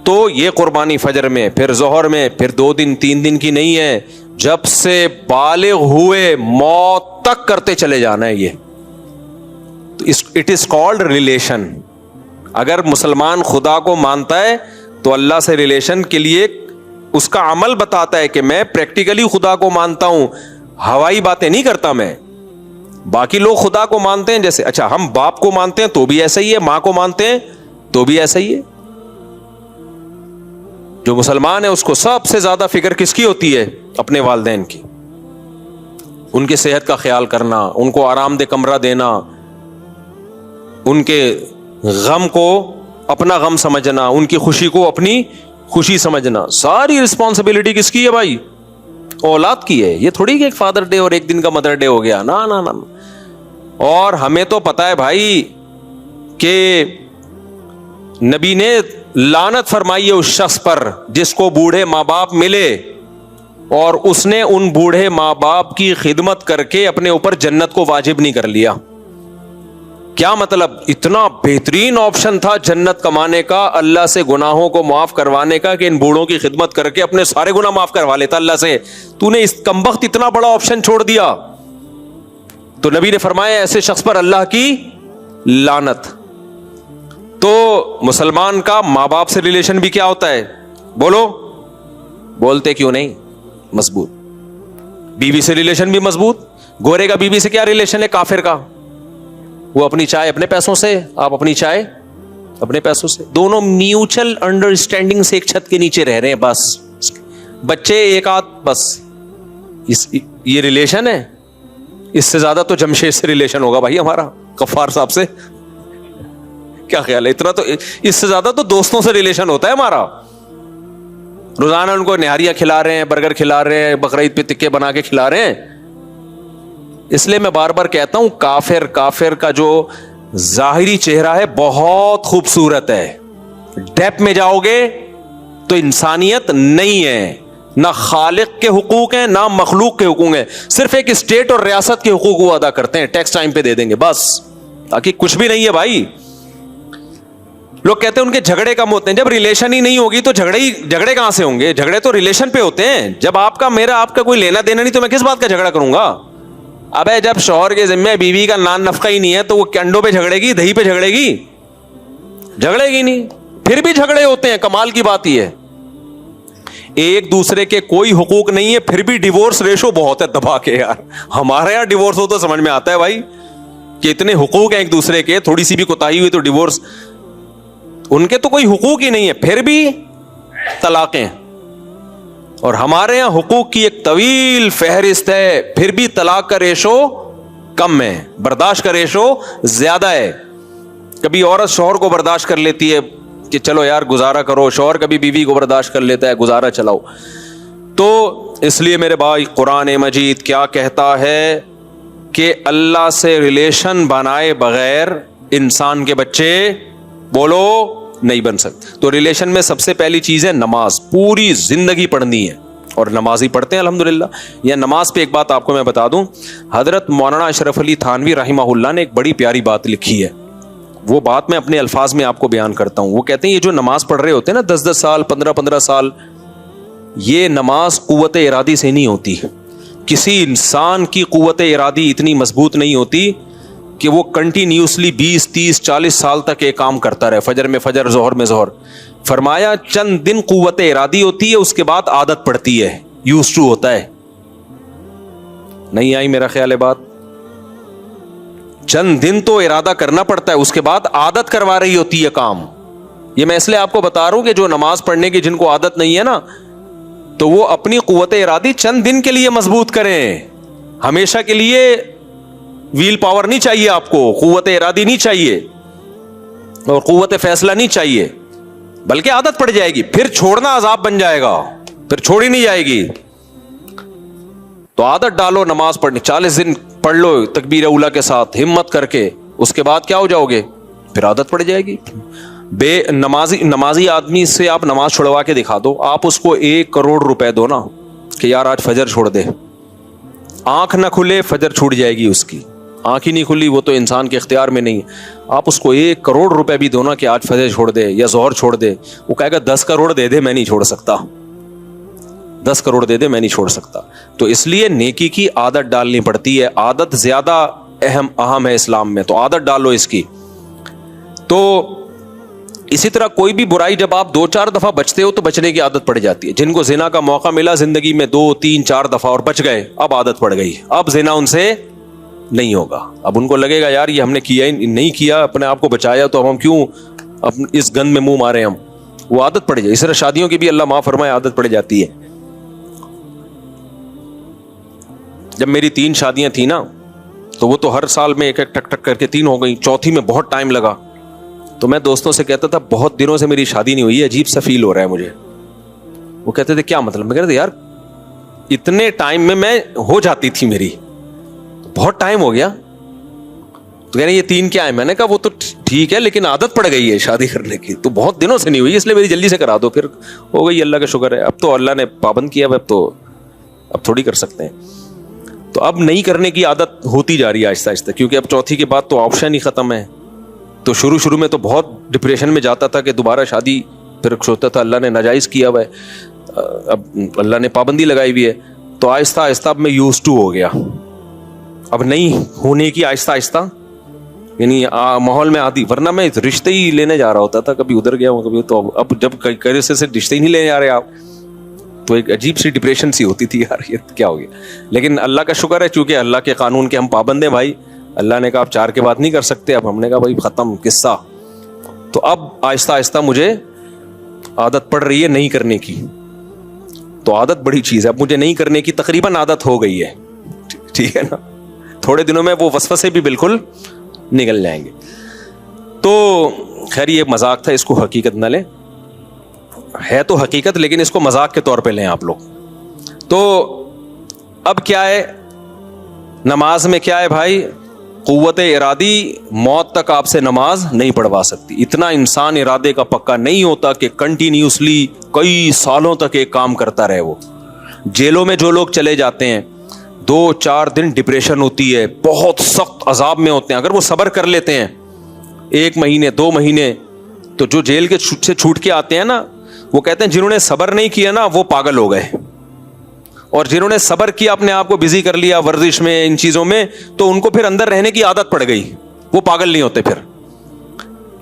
تو یہ قربانی فجر میں, پھر ظہر میں, پھر 2 دن 3 دن کی نہیں ہے, جب سے بالغ ہوئے موت تک کرتے چلے جانا ہے. یہ اٹ از کالڈ ریلیشن. اگر مسلمان خدا کو مانتا ہے تو اللہ سے ریلیشن کے لیے اس کا عمل بتاتا ہے کہ میں پریکٹیکلی خدا کو مانتا ہوں, ہوائی باتیں نہیں کرتا میں. باقی لوگ خدا کو مانتے ہیں جیسے, اچھا ہم باپ کو مانتے ہیں تو بھی ایسا ہی ہے, ماں کو مانتے ہیں تو بھی ایسا ہی ہے. جو مسلمان ہے اس کو سب سے زیادہ فکر کس کی ہوتی ہے, اپنے والدین کی. ان کے صحت کا خیال کرنا, ان کو آرام دہ کمرہ دینا, ان کے غم کو اپنا غم سمجھنا, ان کی خوشی کو اپنی خوشی سمجھنا. ساری رسپانسبلٹی کس کی ہے بھائی, اولاد کی ہے. یہ تھوڑی کہ ایک فادر ڈے اور ایک دن کا مدر ڈے ہو گیا, نا نا نا. اور ہمیں تو پتا ہے بھائی کہ نبی نے لعنت فرمائی ہے اس شخص پر جس کو بوڑھے ماں باپ ملے اور اس نے ان بوڑھے ماں باپ کی خدمت کر کے اپنے اوپر جنت کو واجب نہیں کر لیا. کیا مطلب, اتنا بہترین آپشن تھا جنت کمانے کا, اللہ سے گناہوں کو معاف کروانے کا, کہ ان بوڑھوں کی خدمت کر کے اپنے سارے گناہ معاف کروا لیتا اللہ سے. تو نے اس کمبخت اتنا بڑا آپشن چھوڑ دیا. تو نبی نے فرمایا ایسے شخص پر اللہ کی لعنت. تو مسلمان کا ماں باپ سے ریلیشن بھی کیا ہوتا ہے, بولو, بولتے کیوں نہیں, مضبوط. بیوی سے ریلیشن بھی مضبوط. گورے کا بیوی سے کیا ریلیشن ہے, کافر کا, وہ اپنی چائے اپنے پیسوں سے, آپ اپنی چائے اپنے پیسوں سے. دونوں میوچل انڈرسٹینڈنگ سے ایک چھت کے نیچے رہ رہے ہیں, بس بچے ایک آدھ بس. یہ ریلیشن ہے؟ اس سے زیادہ تو جمشید سے ریلیشن ہوگا بھائی ہمارا, غفار صاحب سے. کیا خیال ہے؟ اتنا تو, اس سے زیادہ تو دوستوں سے ریلیشن ہوتا ہے ہمارا. روزانہ ان کو نہاریاں کھلا رہے ہیں, برگر کھلا رہے ہیں, بقرعید پہ تکے بنا کے کھلا رہے ہیں. اس لیے میں بار بار کہتا ہوں, کافر کا جو ظاہری چہرہ ہے بہت خوبصورت ہے, ڈیپ میں جاؤ گے تو انسانیت نہیں ہے, نہ خالق کے حقوق ہیں نہ مخلوق کے حقوق ہیں, صرف ایک اسٹیٹ اور ریاست کے حقوق وہ ادا کرتے ہیں, ٹیکس ٹائم پہ دے دیں گے بس, باقی کچھ بھی نہیں ہے بھائی. لوگ کہتے ہیں ان کے جھگڑے کم ہوتے ہیں, جب ریلیشن ہی نہیں ہوگی تو جھگڑے کہاں سے ہوں گے؟ جھگڑے تو ریلیشن پہ ہوتے ہیں. جب آپ کا میرا آپ کا کوئی لینا دینا نہیں تو میں کس بات کا جھگڑا کروں گا؟ ابے جب شوہر کے ذمہ بیوی کا نان نفقہ ہی نہیں ہے تو وہ انڈوں پہ جھگڑے گی, دہی پہ جھگڑے گی؟ جھگڑے گی نہیں. پھر بھی جھگڑے ہوتے ہیں. کمال کی بات یہ ہے ایک دوسرے کے کوئی حقوق نہیں ہے, پھر بھی ڈیورس ریشو بہت ہے دبا کے. یار ہمارے یہاں ڈیورس ہو تو سمجھ میں آتا ہے بھائی کہ اتنے حقوق ہیں ایک دوسرے کے, تھوڑی سی بھی کوتاہی ہوئی تو ڈیورس. ان کے تو کوئی حقوق ہی نہیں ہے, پھر بھی طلاقیں. اور ہمارے یہاں حقوق کی ایک طویل فہرست ہے, پھر بھی طلاق کا ریشو کم ہے, برداشت کا ریشو زیادہ ہے. کبھی عورت شوہر کو برداشت کر لیتی ہے کہ چلو یار گزارا کرو, شوہر کبھی بیوی کو برداشت کر لیتا ہے, گزارا چلاؤ. تو اس لیے میرے بھائی قرآن مجید کیا کہتا ہے کہ اللہ سے ریلیشن بنائے بغیر انسان کے بچے بولو نہیں بن سکتے. تو ریلیشن میں سب سے پہلی چیز ہے نماز. پوری زندگی پڑھنی ہے اور نماز ہی پڑھتے ہیں الحمدللہ. یا نماز پہ ایک بات آپ کو میں بتا دوں, حضرت مولانا اشرف علی تھانوی رحمہ اللہ نے ایک بڑی پیاری بات لکھی ہے, وہ بات میں اپنے الفاظ میں آپ کو بیان کرتا ہوں. وہ کہتے ہیں یہ جو نماز پڑھ رہے ہوتے ہیں نا 10-10 سال 15-15 سال, یہ نماز قوت ارادی سے نہیں ہوتی. کسی انسان کی قوت ارادی اتنی مضبوط نہیں ہوتی کہ وہ کنٹینیوسلی 20-30-40 سال تک ایک کام کرتا رہے, فجر میں فجر, ظہر میں ظہر. فرمایا چند دن قوت ارادی ہوتی ہے, اس کے بعد عادت پڑتی ہے, یوز ٹو ہوتا ہے. نہیں آئی میرا خیال ہے بات؟ چند دن تو ارادہ کرنا پڑتا ہے, اس کے بعد عادت کروا رہی ہوتی ہے کام. یہ میں اس لیے آپ کو بتا رہا ہوں کہ جو نماز پڑھنے کی جن کو عادت نہیں ہے نا, تو وہ اپنی قوت ارادی چند دن کے لیے مضبوط کریں. ہمیشہ کے لیے ویل پاور نہیں چاہیے آپ کو, قوت ارادی نہیں چاہیے اور قوت فیصلہ نہیں چاہیے, بلکہ عادت پڑ جائے گی, پھر چھوڑنا عذاب بن جائے گا, پھر چھوڑی نہیں جائے گی. تو عادت ڈالو نماز پڑھنے, 40 دن پڑھ لو تکبیر اولیٰ کے ساتھ ہمت کر کے, اس کے بعد کیا ہو جاؤ گے, پھر عادت پڑ جائے گی. بے نمازی آدمی سے آپ نماز چھڑوا کے دکھا دو, آپ اس کو 1 کروڑ روپے دو نا کہ یار آج فجر چھوڑ دے, آنکھ نہ کھلے فجر چھوٹ جائے گی اس کی, آنکھ ہی نہیں کھلی وہ تو انسان کے اختیار میں نہیں. آپ اس کو 1 کروڑ روپے بھی دو نا کہ آج فجر چھوڑ دے یا ظہر چھوڑ دے, وہ کہے گا 10 کروڑ دے دے میں نہیں چھوڑ سکتا, 10 کروڑ دے دے میں نہیں چھوڑ سکتا. تو اس لیے نیکی کی عادت ڈالنی پڑتی ہے, عادت زیادہ اہم ہے اسلام میں, تو عادت ڈالو اس کی. تو اسی طرح کوئی بھی برائی جب آپ 2-4 دفعہ بچتے ہو تو بچنے کی عادت پڑ جاتی ہے. جن کو زنا کا موقع ملا زندگی میں 2-3-4 دفعہ اور بچ گئے, اب عادت پڑ گئی, اب زنا ان سے نہیں ہوگا. اب ان کو لگے گا یار یہ ہم نے کیا ہی نہیں کیا, اپنے آپ کو بچایا, تو اب ہم کیوں اس گند میں منہ مارے ہم, وہ عادت پڑ جائے. اس طرح شادیوں کی بھی اللہ معاف فرمائے عادت پڑ جاتی ہے. جب میری 3 شادیاں تھیں نا تو وہ تو ہر سال میں ایک ٹک ٹک کر کے 3 ہو گئی, چوتھی میں بہت ٹائم لگا. تو میں دوستوں سے کہتا تھا بہت دنوں سے میری شادی نہیں ہوئی ہے, عجیب سا فیل ہو رہا ہے مجھے. وہ کہتے تھے کیا مطلب؟ میں کہتا تھا یار اتنے ٹائم میں ہو جاتی تھی میری, بہت ٹائم ہو گیا. تو کہہ رہے یہ 3 کیا ہے؟ میں نے کہا وہ تو ٹھیک ہے لیکن عادت پڑ گئی ہے شادی کرنے کی, تو بہت دنوں سے نہیں ہوئی اس لیے میری جلدی سے کرا دو. پھر ہو گئی, اللہ کا شکر ہے. اب تو اللہ نے پابند کیا, اب تھوڑی کر سکتے ہیں. تو اب نہیں کرنے کی عادت ہوتی جا رہی ہے آہستہ آہستہ, کیونکہ اب چوتھی کے بعد تو آپشن ہی ختم ہے. تو شروع میں تو بہت ڈپریشن میں جاتا تھا کہ دوبارہ شادی, پھر سوچتا تھا اللہ نے ناجائز کیا ہوا ہے, اب اللہ نے پابندی لگائی ہوئی ہے. تو آہستہ آہستہ اب میں یوز ٹو ہو گیا, اب نہیں ہونے کی آہستہ آہستہ, یعنی ماحول میں آتی. ورنہ میں رشتے ہی لینے جا رہا ہوتا تھا, کبھی ادھر گیا ہوں کبھی, تو اب جب کئی سے رشتے ہی نہیں لینے جا رہے آپ, تو ایک عجیب سی ڈپریشن سی ہوتی تھی یار یہ کیا ہو گیا. لیکن اللہ کا شکر ہے چونکہ اللہ کے قانون کے ہم پابند ہیں بھائی. اللہ نے کہا آپ 4 کے بعد نہیں کر سکتے, اب ہم نے کہا بھائی ختم قصہ. تو اب آہستہ آہستہ مجھے عادت پڑ رہی ہے نہیں کرنے کی. تو عادت بڑی چیز ہے. اب مجھے نہیں کرنے کی تقریباً عادت ہو گئی ہے, ٹھیک ہے نا, تھوڑے دنوں میں وہ وسوسے بھی بالکل نکل جائیں گے. تو خیر یہ مذاق تھا, اس کو حقیقت نہ لیں, ہے تو حقیقت لیکن اس کو مذاق کے طور پہ لیں آپ لوگ. تو اب کیا ہے نماز میں, کیا ہے بھائی, قوت ارادی موت تک آپ سے نماز نہیں پڑھوا سکتی. اتنا انسان ارادے کا پکا نہیں ہوتا کہ کنٹینیوسلی کئی سالوں تک ایک کام کرتا رہے. وہ جیلوں میں جو لوگ چلے جاتے ہیں 2-4 دن ڈپریشن ہوتی ہے, بہت سخت عذاب میں ہوتے ہیں, اگر وہ صبر کر لیتے ہیں 1 مہینے 2 مہینے, تو جو جیل کے سے چھوٹ کے آتے ہیں نا, وہ کہتے ہیں جنہوں نے صبر نہیں کیا نا وہ پاگل ہو گئے, اور جنہوں نے صبر کیا اپنے آپ کو بزی کر لیا ورزش میں ان چیزوں میں, تو ان کو پھر اندر رہنے کی عادت پڑ گئی, وہ پاگل نہیں ہوتے پھر.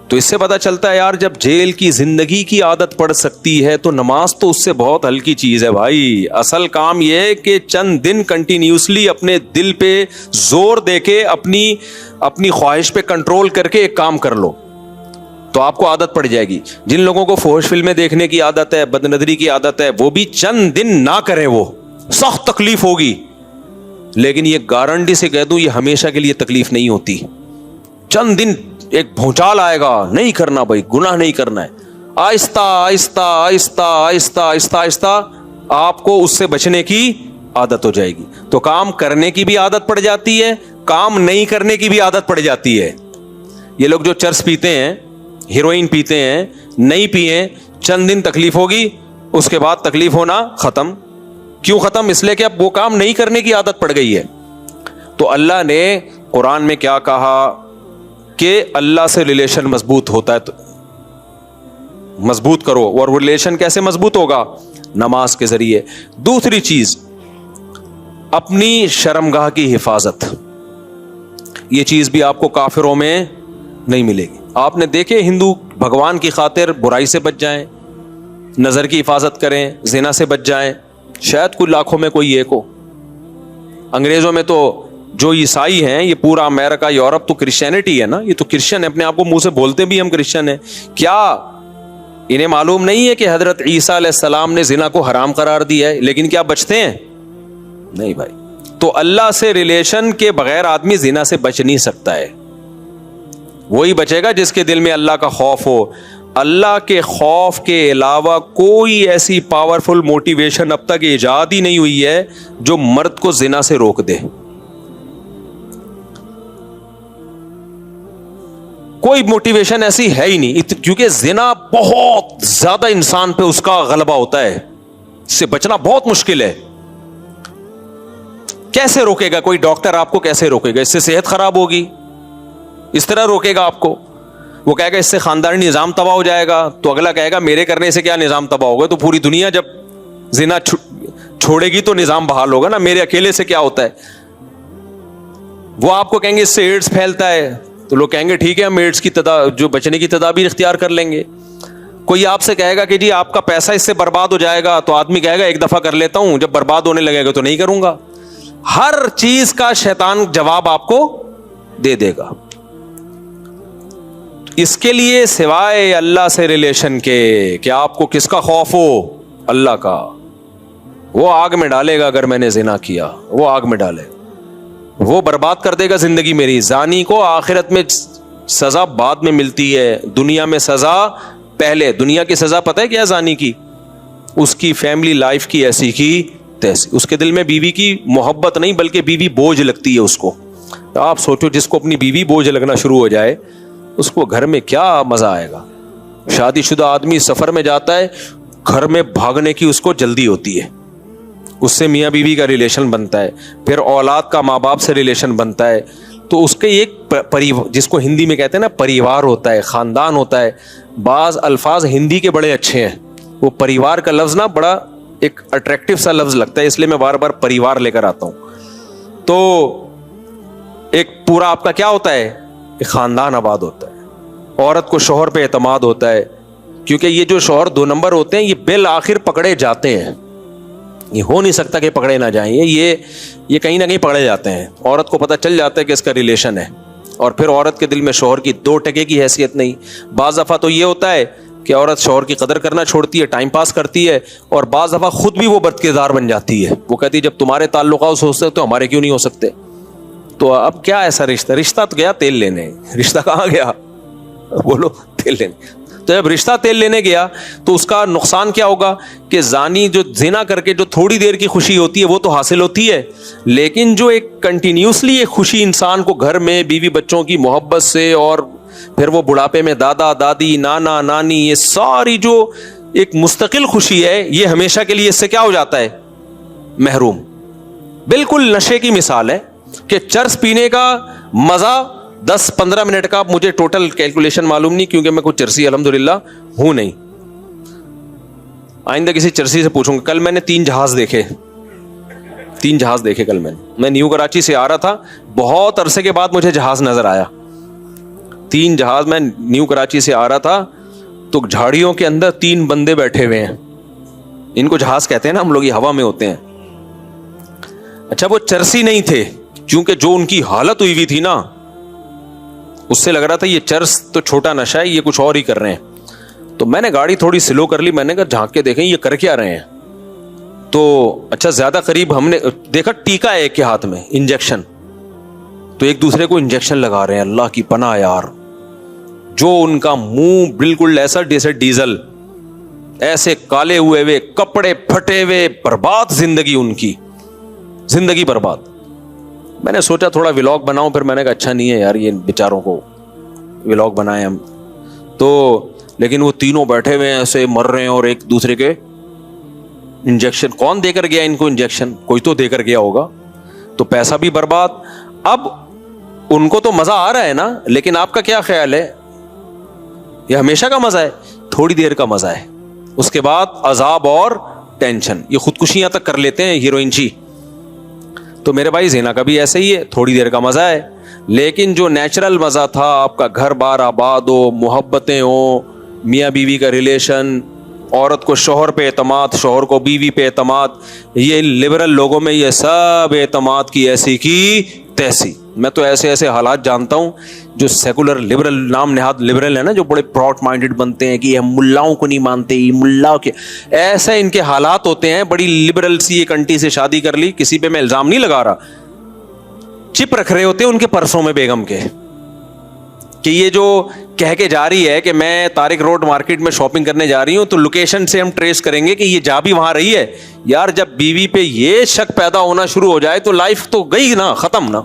تو اس سے پتہ چلتا ہے یار جب جیل کی زندگی کی عادت پڑ سکتی ہے تو نماز تو اس سے بہت ہلکی چیز ہے بھائی. اصل کام یہ ہے کہ چند دن کنٹینیوسلی اپنے دل پہ زور دے کے اپنی خواہش پہ کنٹرول کر کے ایک کام کر لو تو آپ کو عادت پڑ جائے گی. جن لوگوں کو فحش فلمیں دیکھنے کی عادت ہے, بد نظری کی عادت ہے, وہ بھی چند دن نہ کریں, وہ سخت تکلیف ہوگی, لیکن یہ گارنٹی سے کہہ دوں یہ ہمیشہ کے لیے تکلیف نہیں ہوتی. چند دن ایک بھونچال آئے گا, نہیں کرنا بھائی, گناہ نہیں کرنا ہے. آہستہ آہستہ آہستہ آہستہ آہستہ آہستہ آپ کو اس سے بچنے کی عادت ہو جائے گی. تو کام کرنے کی بھی عادت پڑ جاتی ہے, کام نہیں کرنے کی بھی عادت پڑ جاتی ہے. یہ لوگ جو چرس پیتے ہیں, ہیروئن پیتے ہیں, نہیں پیئے, چند دن تکلیف ہوگی, اس کے بعد تکلیف ہونا ختم. کیوں ختم؟ اس لیے کہ اب وہ کام نہیں کرنے کی عادت پڑ گئی ہے. تو اللہ نے قرآن میں کیا کہا کہ اللہ سے ریلیشن مضبوط ہوتا ہے, تو مضبوط کرو. اور ریلیشن کیسے مضبوط ہوگا؟ نماز کے ذریعے. دوسری چیز اپنی شرمگاہ کی حفاظت. یہ چیز بھی آپ کو کافروں میں نہیں ملے گی. آپ نے دیکھے ہندو بھگوان کی خاطر برائی سے بچ جائیں, نظر کی حفاظت کریں, زنا سے بچ جائیں, شاید کوئی لاکھوں میں کوئی ایک ہو. انگریزوں میں تو جو عیسائی ہیں, یہ پورا امریکہ یورپ تو کرسچینٹی ہے نا, یہ تو کرسچن ہے, اپنے آپ کو منہ سے بولتے بھی ہم کرسچن ہیں. کیا انہیں معلوم نہیں ہے کہ حضرت عیسیٰ علیہ السلام نے زنا کو حرام قرار دیا ہے, لیکن کیا بچتے ہیں؟ نہیں بھائی. تو اللہ سے ریلیشن کے بغیر آدمی زنا سے بچ نہیں سکتا ہے. وہی بچے گا جس کے دل میں اللہ کا خوف ہو. اللہ کے خوف کے علاوہ کوئی ایسی پاورفل موٹیویشن اب تک ایجاد ہی نہیں ہوئی ہے جو مرد کو زنا سے روک دے. کوئی موٹیویشن ایسی ہے ہی نہیں, کیونکہ زنا بہت زیادہ انسان پہ اس کا غلبہ ہوتا ہے, اس سے بچنا بہت مشکل ہے. کیسے روکے گا کوئی ڈاکٹر آپ کو؟ کیسے روکے گا؟ اس سے صحت خراب ہوگی, اس طرح روکے گا آپ کو. وہ کہے گا اس سے خاندانی نظام تباہ ہو جائے گا, تو اگلا کہے گا میرے کرنے سے کیا نظام تباہ ہوگا, تو پوری دنیا جب زنا چھوڑے گی تو نظام بحال ہوگا نا, میرے اکیلے سے کیا ہوتا ہے. وہ آپ کو کہیں گے اس سے ایڈز پھیلتا ہے, تو لوگ کہیں گے ٹھیک ہے ہم ایڈز کی جو بچنے کی تدابیر اختیار کر لیں گے. کوئی آپ سے کہے گا کہ جی آپ کا پیسہ اس سے برباد ہو جائے گا, تو آدمی کہے گا ایک دفعہ کر لیتا ہوں, جب برباد ہونے لگے گا تو نہیں کروں گا. ہر چیز کا شیطان جواب آپ کو دے دے گا. اس کے لیے سوائے اللہ سے ریلیشن کے کہ آپ کو کس کا خوف ہو؟ اللہ کا. وہ آگ میں ڈالے گا اگر میں نے زنا کیا, وہ آگ میں ڈالے, وہ برباد کر دے گا زندگی میری. زانی کو آخرت میں سزا بعد میں ملتی ہے, دنیا میں سزا پہلے. دنیا کی سزا پتہ ہے کیا زانی کی؟ اس کی فیملی لائف کی ایسی کی تیسی. اس کے دل میں بیوی کی محبت نہیں بلکہ بیوی بوجھ لگتی ہے اس کو. آپ سوچو جس کو اپنی بیوی بوجھ لگنا شروع ہو جائے اس کو گھر میں کیا مزہ آئے گا. شادی شدہ آدمی سفر میں جاتا ہے, گھر میں بھاگنے کی اس کو جلدی ہوتی ہے, اس سے میاں بیوی کا ریلیشن بنتا ہے, پھر اولاد کا ماں باپ سے ریلیشن بنتا ہے. تو اس کے ایک جس کو ہندی میں کہتے ہیں نا پریوار ہوتا ہے, خاندان ہوتا ہے. بعض الفاظ ہندی کے بڑے اچھے ہیں, وہ پریوار کا لفظ نا بڑا ایک اٹریکٹیو سا لفظ لگتا ہے, اس لیے میں بار بار پریوار لے کر آتا ہوں. تو ایک پورا آپ کا کیا ہوتا ہے, ایک خاندان آباد ہوتا ہے. عورت کو شوہر پہ اعتماد ہوتا ہے, کیونکہ یہ جو شوہر 2 نمبر ہوتے ہیں یہ بالآخر پکڑے جاتے ہیں. یہ ہو نہیں سکتا کہ پکڑے نہ جائیں, یہ کہیں نہ کہیں پکڑے جاتے ہیں. عورت کو پتہ چل جاتا ہے کہ اس کا ریلیشن ہے, اور پھر عورت کے دل میں شوہر کی 2% کی حیثیت نہیں. بعض دفعہ تو یہ ہوتا ہے کہ عورت شوہر کی قدر کرنا چھوڑتی ہے, ٹائم پاس کرتی ہے, اور بعض دفعہ خود بھی وہ بد کردار بن جاتی ہے. وہ کہتی ہے جب تمہارے تعلقات ہو سکتے تو ہمارے کیوں نہیں ہو سکتے. تو اب کیا ایسا رشتہ تو گیا تیل لینے, رشتہ کہاں گیا, بولو تیل لینے. تو جب رشتہ تیل لینے گیا تو اس کا نقصان کیا ہوگا کہ زانی جو زنا کر کے جو تھوڑی دیر کی خوشی ہوتی ہے وہ تو حاصل ہوتی ہے, لیکن جو ایک کنٹینیوسلی ایک خوشی انسان کو گھر میں بیوی بچوں کی محبت سے, اور پھر وہ بڑھاپے میں دادا دادی نانا نانی, یہ ساری جو ایک مستقل خوشی ہے, یہ ہمیشہ کے لیے اس سے کیا ہو جاتا ہے, محروم. بالکل نشے کی مثال ہے کہ چرس پینے کا مزہ 10-15 منٹ کا, مجھے ٹوٹل کیلکولیشن معلوم نہیں کیونکہ میں کوئی چرسی الحمدللہ ہوں نہیں, آئندہ کسی چرسی سے پوچھوں گا. کل میں نے 3 جہاز دیکھے کل میں نیو کراچی سے آ رہا تھا, بہت عرصے کے بعد مجھے جہاز نظر آیا. 3 جہاز, میں نیو کراچی سے آ رہا تھا تو جھاڑیوں کے اندر 3 بندے بیٹھے ہوئے ہیں, ان کو جہاز کہتے ہیں نا ہم لوگ, یہ ہوا میں ہوتے ہیں. اچھا وہ چرسی نہیں تھے, کیونکہ جو ان کی حالت ہوئی ہوئی تھی نا اس سے لگ رہا تھا یہ چرس تو چھوٹا نشہ ہے, یہ کچھ اور ہی کر رہے ہیں. تو میں نے گاڑی تھوڑی سلو کر لی, میں نے کہا جھانک کے دیکھیں یہ کر کیا رہے ہیں. تو اچھا زیادہ قریب ہم نے دیکھا ٹیکا ہے ایک کے ہاتھ میں, انجیکشن, تو ایک دوسرے کو انجیکشن لگا رہے ہیں. اللہ کی پناہ یار, جو ان کا منہ بالکل ایسا جیسے ڈیزل, ایسے کالے ہوئے, کپڑے پھٹے ہوئے, برباد زندگی, ان کی زندگی برباد. میں نے سوچا تھوڑا ولاگ بناؤں, پھر میں نے کہا اچھا نہیں ہے یار یہ بیچاروں کو ولاگ بنائیں ہم تو. لیکن وہ تینوں بیٹھے ہوئے ہیں ایسے مر رہے ہیں, اور ایک دوسرے کے انجیکشن, کون دے کر گیا ان کو انجیکشن, کوئی تو دے کر گیا ہوگا, تو پیسہ بھی برباد. اب ان کو تو مزہ آ رہا ہے نا, لیکن آپ کا کیا خیال ہے, یہ ہمیشہ کا مزہ ہے, تھوڑی دیر کا مزہ ہے, اس کے بعد عذاب اور ٹینشن. یہ خودکشیاں تک کر لیتے ہیں ہیروئن جی. تو میرے بھائی زنا کا بھی ایسا ہی ہے, تھوڑی دیر کا مزہ ہے, لیکن جو نیچرل مزہ تھا, آپ کا گھر بار آباد ہو, محبتیں ہو, میاں بیوی کا ریلیشن, عورت کو شوہر پہ اعتماد, شوہر کو بیوی پہ اعتماد, یہ لبرل لوگوں میں یہ سب اعتماد کی ایسی کی تیسی. میں تو ایسے ایسے حالات جانتا ہوں جو سیکولر لبرل, نام نہاد لبرل ہے نا, جو بڑے پراؤڈ مائنڈڈ بنتے ہیں کہ یہ ہم ملاؤں کو نہیں مانتے, یہ ملاؤں کے ایسے ان کے حالات ہوتے ہیں. بڑی لبرل سی ایک انٹی سے شادی کر لی, کسی پہ میں الزام نہیں لگا رہا, چپ رکھ رہے ہوتے ہیں ان کے پرسوں میں بیگم کے, کہ یہ جو کہہ کے جا رہی ہے کہ میں طارق روڈ مارکیٹ میں شاپنگ کرنے جا رہی ہوں, تو لوکیشن سے ہم ٹریس کریں گے کہ یہ جا بھی وہاں رہی ہے. یار جب بیوی پہ یہ شک پیدا ہونا شروع ہو جائے تو لائف تو گئی نا, ختم نا.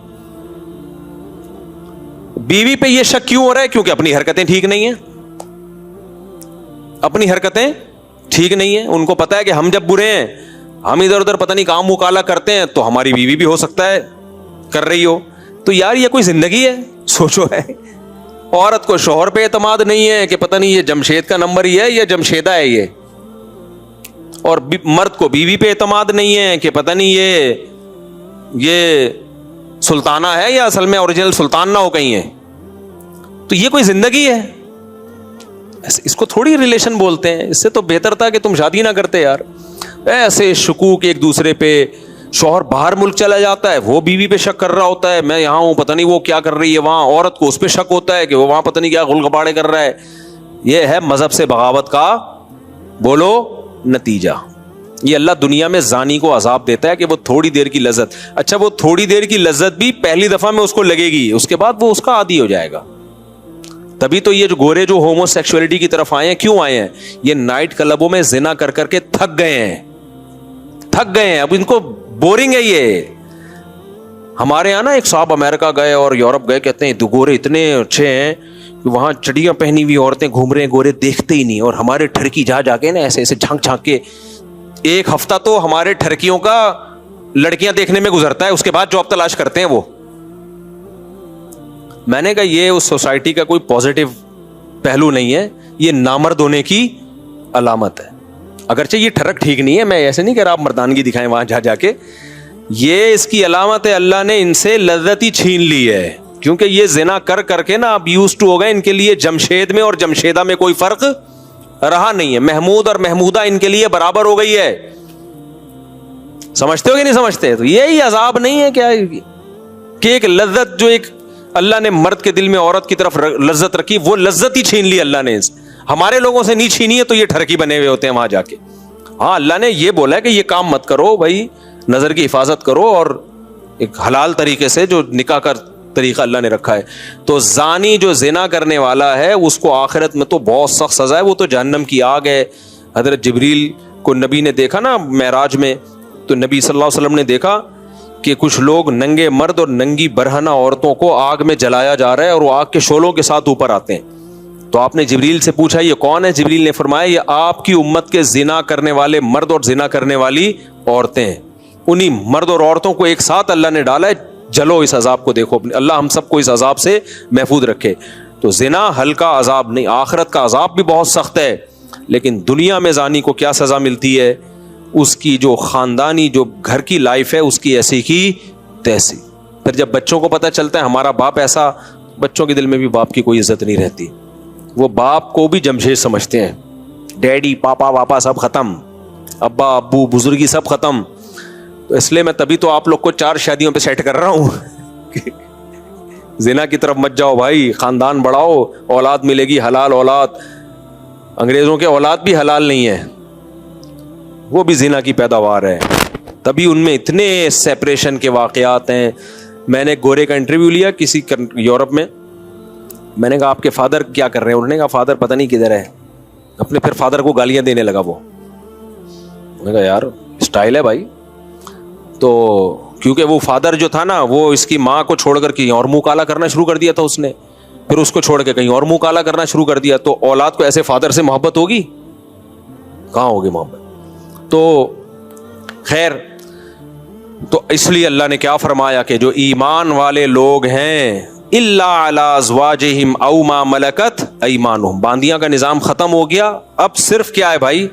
بیوی پہ یہ شک کیوں ہو رہا ہے, کیونکہ اپنی حرکتیں ٹھیک نہیں ہیں, اپنی حرکتیں ٹھیک نہیں ہیں. ان کو پتا ہے کہ ہم جب برے ہیں, ہم ادھر ادھر پتہ نہیں کام مکالا کرتے ہیں, تو ہماری بیوی بھی ہو سکتا ہے کر رہی ہو. تو یار یہ کوئی زندگی ہے, سوچو. ہے عورت کو شوہر پہ اعتماد نہیں ہے کہ پتہ نہیں یہ جمشید کا نمبر ہی ہے یا جمشیدہ ہے یہ, اور مرد کو بیوی پہ اعتماد نہیں ہے کہ پتہ نہیں یہ سلطانہ ہے یا اصل میں اوریجنل سلطان نہ ہو کہیں ہے. تو یہ کوئی زندگی ہے؟ اس کو تھوڑی ریلیشن بولتے ہیں. اس سے تو بہتر تھا کہ تم شادی نہ کرتے یار. ایسے شکوک ایک دوسرے پہ, شوہر باہر ملک چلا جاتا ہے, وہ بیوی پہ شک کر رہا ہوتا ہے, میں یہاں ہوں پتہ نہیں وہ کیا کر رہی ہے وہاں, عورت کو اس پہ شک ہوتا ہے کہ وہ وہاں پتہ نہیں کیا غل غباڑے کر رہا ہے. یہ ہے مذہب سے بغاوت کا بولو نتیجہ. یہ اللہ دنیا میں زانی کو عذاب دیتا ہے کہ وہ تھوڑی دیر کی لذت, اچھا وہ تھوڑی دیر کی لذت بھی پہلی دفعہ میں اس کو لگے گی, اس کے بعد وہ اس کا عادی ہو جائے گا. تبھی تو یہ جو گورے جو ہومو سیکسولیٹی کی طرف آئے ہیں, کیوں آئے ہیں, یہ نائٹ کلبوں میں زنا کر کر کے تھک گئے ہیں. اب ان کو بورنگ ہے یہ. ہمارے یہاں نا ایک صاحب امریکہ گئے اور یورپ گئے, کہتے ہیں دو گورے اتنے اچھے ہیں کہ وہاں چڑیاں پہنی ہوئی عورتیں گھوم رہے ہیں, گورے دیکھتے ہی نہیں, اور ہمارے ٹھرکی جا کے نا ایسے ایسے جھانک جھانک کے, ایک ہفتہ تو ہمارے ٹھرکیوں کا لڑکیاں دیکھنے میں گزرتا ہے, اس کے بعد جاب تلاش کرتے ہیں وہ. میں نے کہا یہ اس سوسائٹی کا کوئی پازیٹو پہلو نہیں ہے, یہ نامرد ہونے کی علامت ہے. اگرچہ یہ ٹھرک ٹھیک نہیں ہے, میں ایسے نہیں کہہ رہا آپ مردانگی دکھائیں وہاں جا کے, یہ اس کی علامت ہے اللہ نے ان سے لذت ہی چھین لی ہے, کیونکہ یہ زنا کر کر کے نا اب یوز ٹو ہو گئے. ان کے لیے جمشید میں اور جمشیدہ میں کوئی فرق رہا نہیں ہے, محمود اور محمودہ ان کے لیے برابر ہو گئی ہے. سمجھتے ہو کہ نہیں سمجھتے؟ تو یہی عذاب نہیں ہے کیا کہ ایک لذت جو ایک اللہ نے مرد کے دل میں عورت کی طرف لذت رکھی, وہ لذت ہی چھین لی اللہ نے. ہمارے لوگوں سے نہیں چھینی ہے تو یہ ٹھرکی بنے ہوئے ہوتے ہیں وہاں جا کے. ہاں اللہ نے یہ بولا ہے کہ یہ کام مت کرو بھائی, نظر کی حفاظت کرو, اور ایک حلال طریقے سے جو نکاح کا طریقہ اللہ نے رکھا ہے. تو زانی جو زنا کرنے والا ہے اس کو آخرت میں تو بہت سخت سزا ہے, وہ تو جہنم کی آگ ہے. حضرت جبریل کو نبی نے دیکھا نا معراج میں, تو نبی صلی اللہ علیہ وسلم نے دیکھا کہ کچھ لوگ ننگے مرد اور ننگی برہنہ عورتوں کو آگ میں جلایا جا رہا ہے اور وہ آگ کے شعلوں کے ساتھ اوپر آتے ہیں. تو آپ نے جبریل سے پوچھا یہ کون ہے؟ جبریل نے فرمایا یہ آپ کی امت کے زنا کرنے والے مرد اور زنا کرنے والی عورتیں ہیں. انہی مرد اور عورتوں کو ایک ساتھ اللہ نے ڈالا ہے, جلو اس عذاب کو دیکھو. اللہ ہم سب کو اس عذاب سے محفوظ رکھے. تو زنا ہلکا عذاب نہیں, آخرت کا عذاب بھی بہت سخت ہے. لیکن دنیا میں زانی کو کیا سزا ملتی ہے؟ اس کی جو خاندانی جو گھر کی لائف ہے اس کی ایسی کی تیسی. پھر جب بچوں کو پتہ چلتا ہے ہمارا باپ ایسا, بچوں کے دل میں بھی باپ کی کوئی عزت نہیں رہتی. وہ باپ کو بھی جمشید سمجھتے ہیں, ڈیڈی پاپا واپا سب ختم, ابا ابو بزرگی سب ختم. تو اس لیے میں تبھی تو آپ لوگ کو 4 شادیوں پہ سیٹ کر رہا ہوں. زنا کی طرف مت جاؤ بھائی, خاندان بڑھاؤ, اولاد ملے گی حلال اولاد. انگریزوں کے اولاد بھی حلال نہیں ہے, وہ بھی زنا کی پیداوار ہے. تبھی ان میں اتنے سیپریشن کے واقعات ہیں. میں نے گورے کا انٹرویو لیا کسی یورپ میں. میں نے کہا آپ کے فادر کیا کر رہے ہیں؟ انہوں نے کہا فادر پتہ نہیں کدھر ہے. اپنے پھر فادر کو گالیاں دینے لگا وہ. میں نے کہا یار اسٹائل ہے بھائی. تو کیونکہ وہ فادر جو تھا نا وہ اس کی ماں کو چھوڑ کر کہیں اور منہ کالا کرنا شروع کر دیا تھا اس نے, پھر اس کو چھوڑ کے کہیں اور منہ کالا کرنا شروع کر دیا. تو اولاد کو ایسے فادر سے محبت ہوگی؟ کہاں ہوگی محبت. تو خیر, تو اس لیے اللہ نے کیا فرمایا کہ جو ایمان والے لوگ ہیں الا علی ازواجہم او ما ملکت ایمانہم, باندیاں کا نظام ختم ہو گیا. اب صرف کیا ہے بھائی؟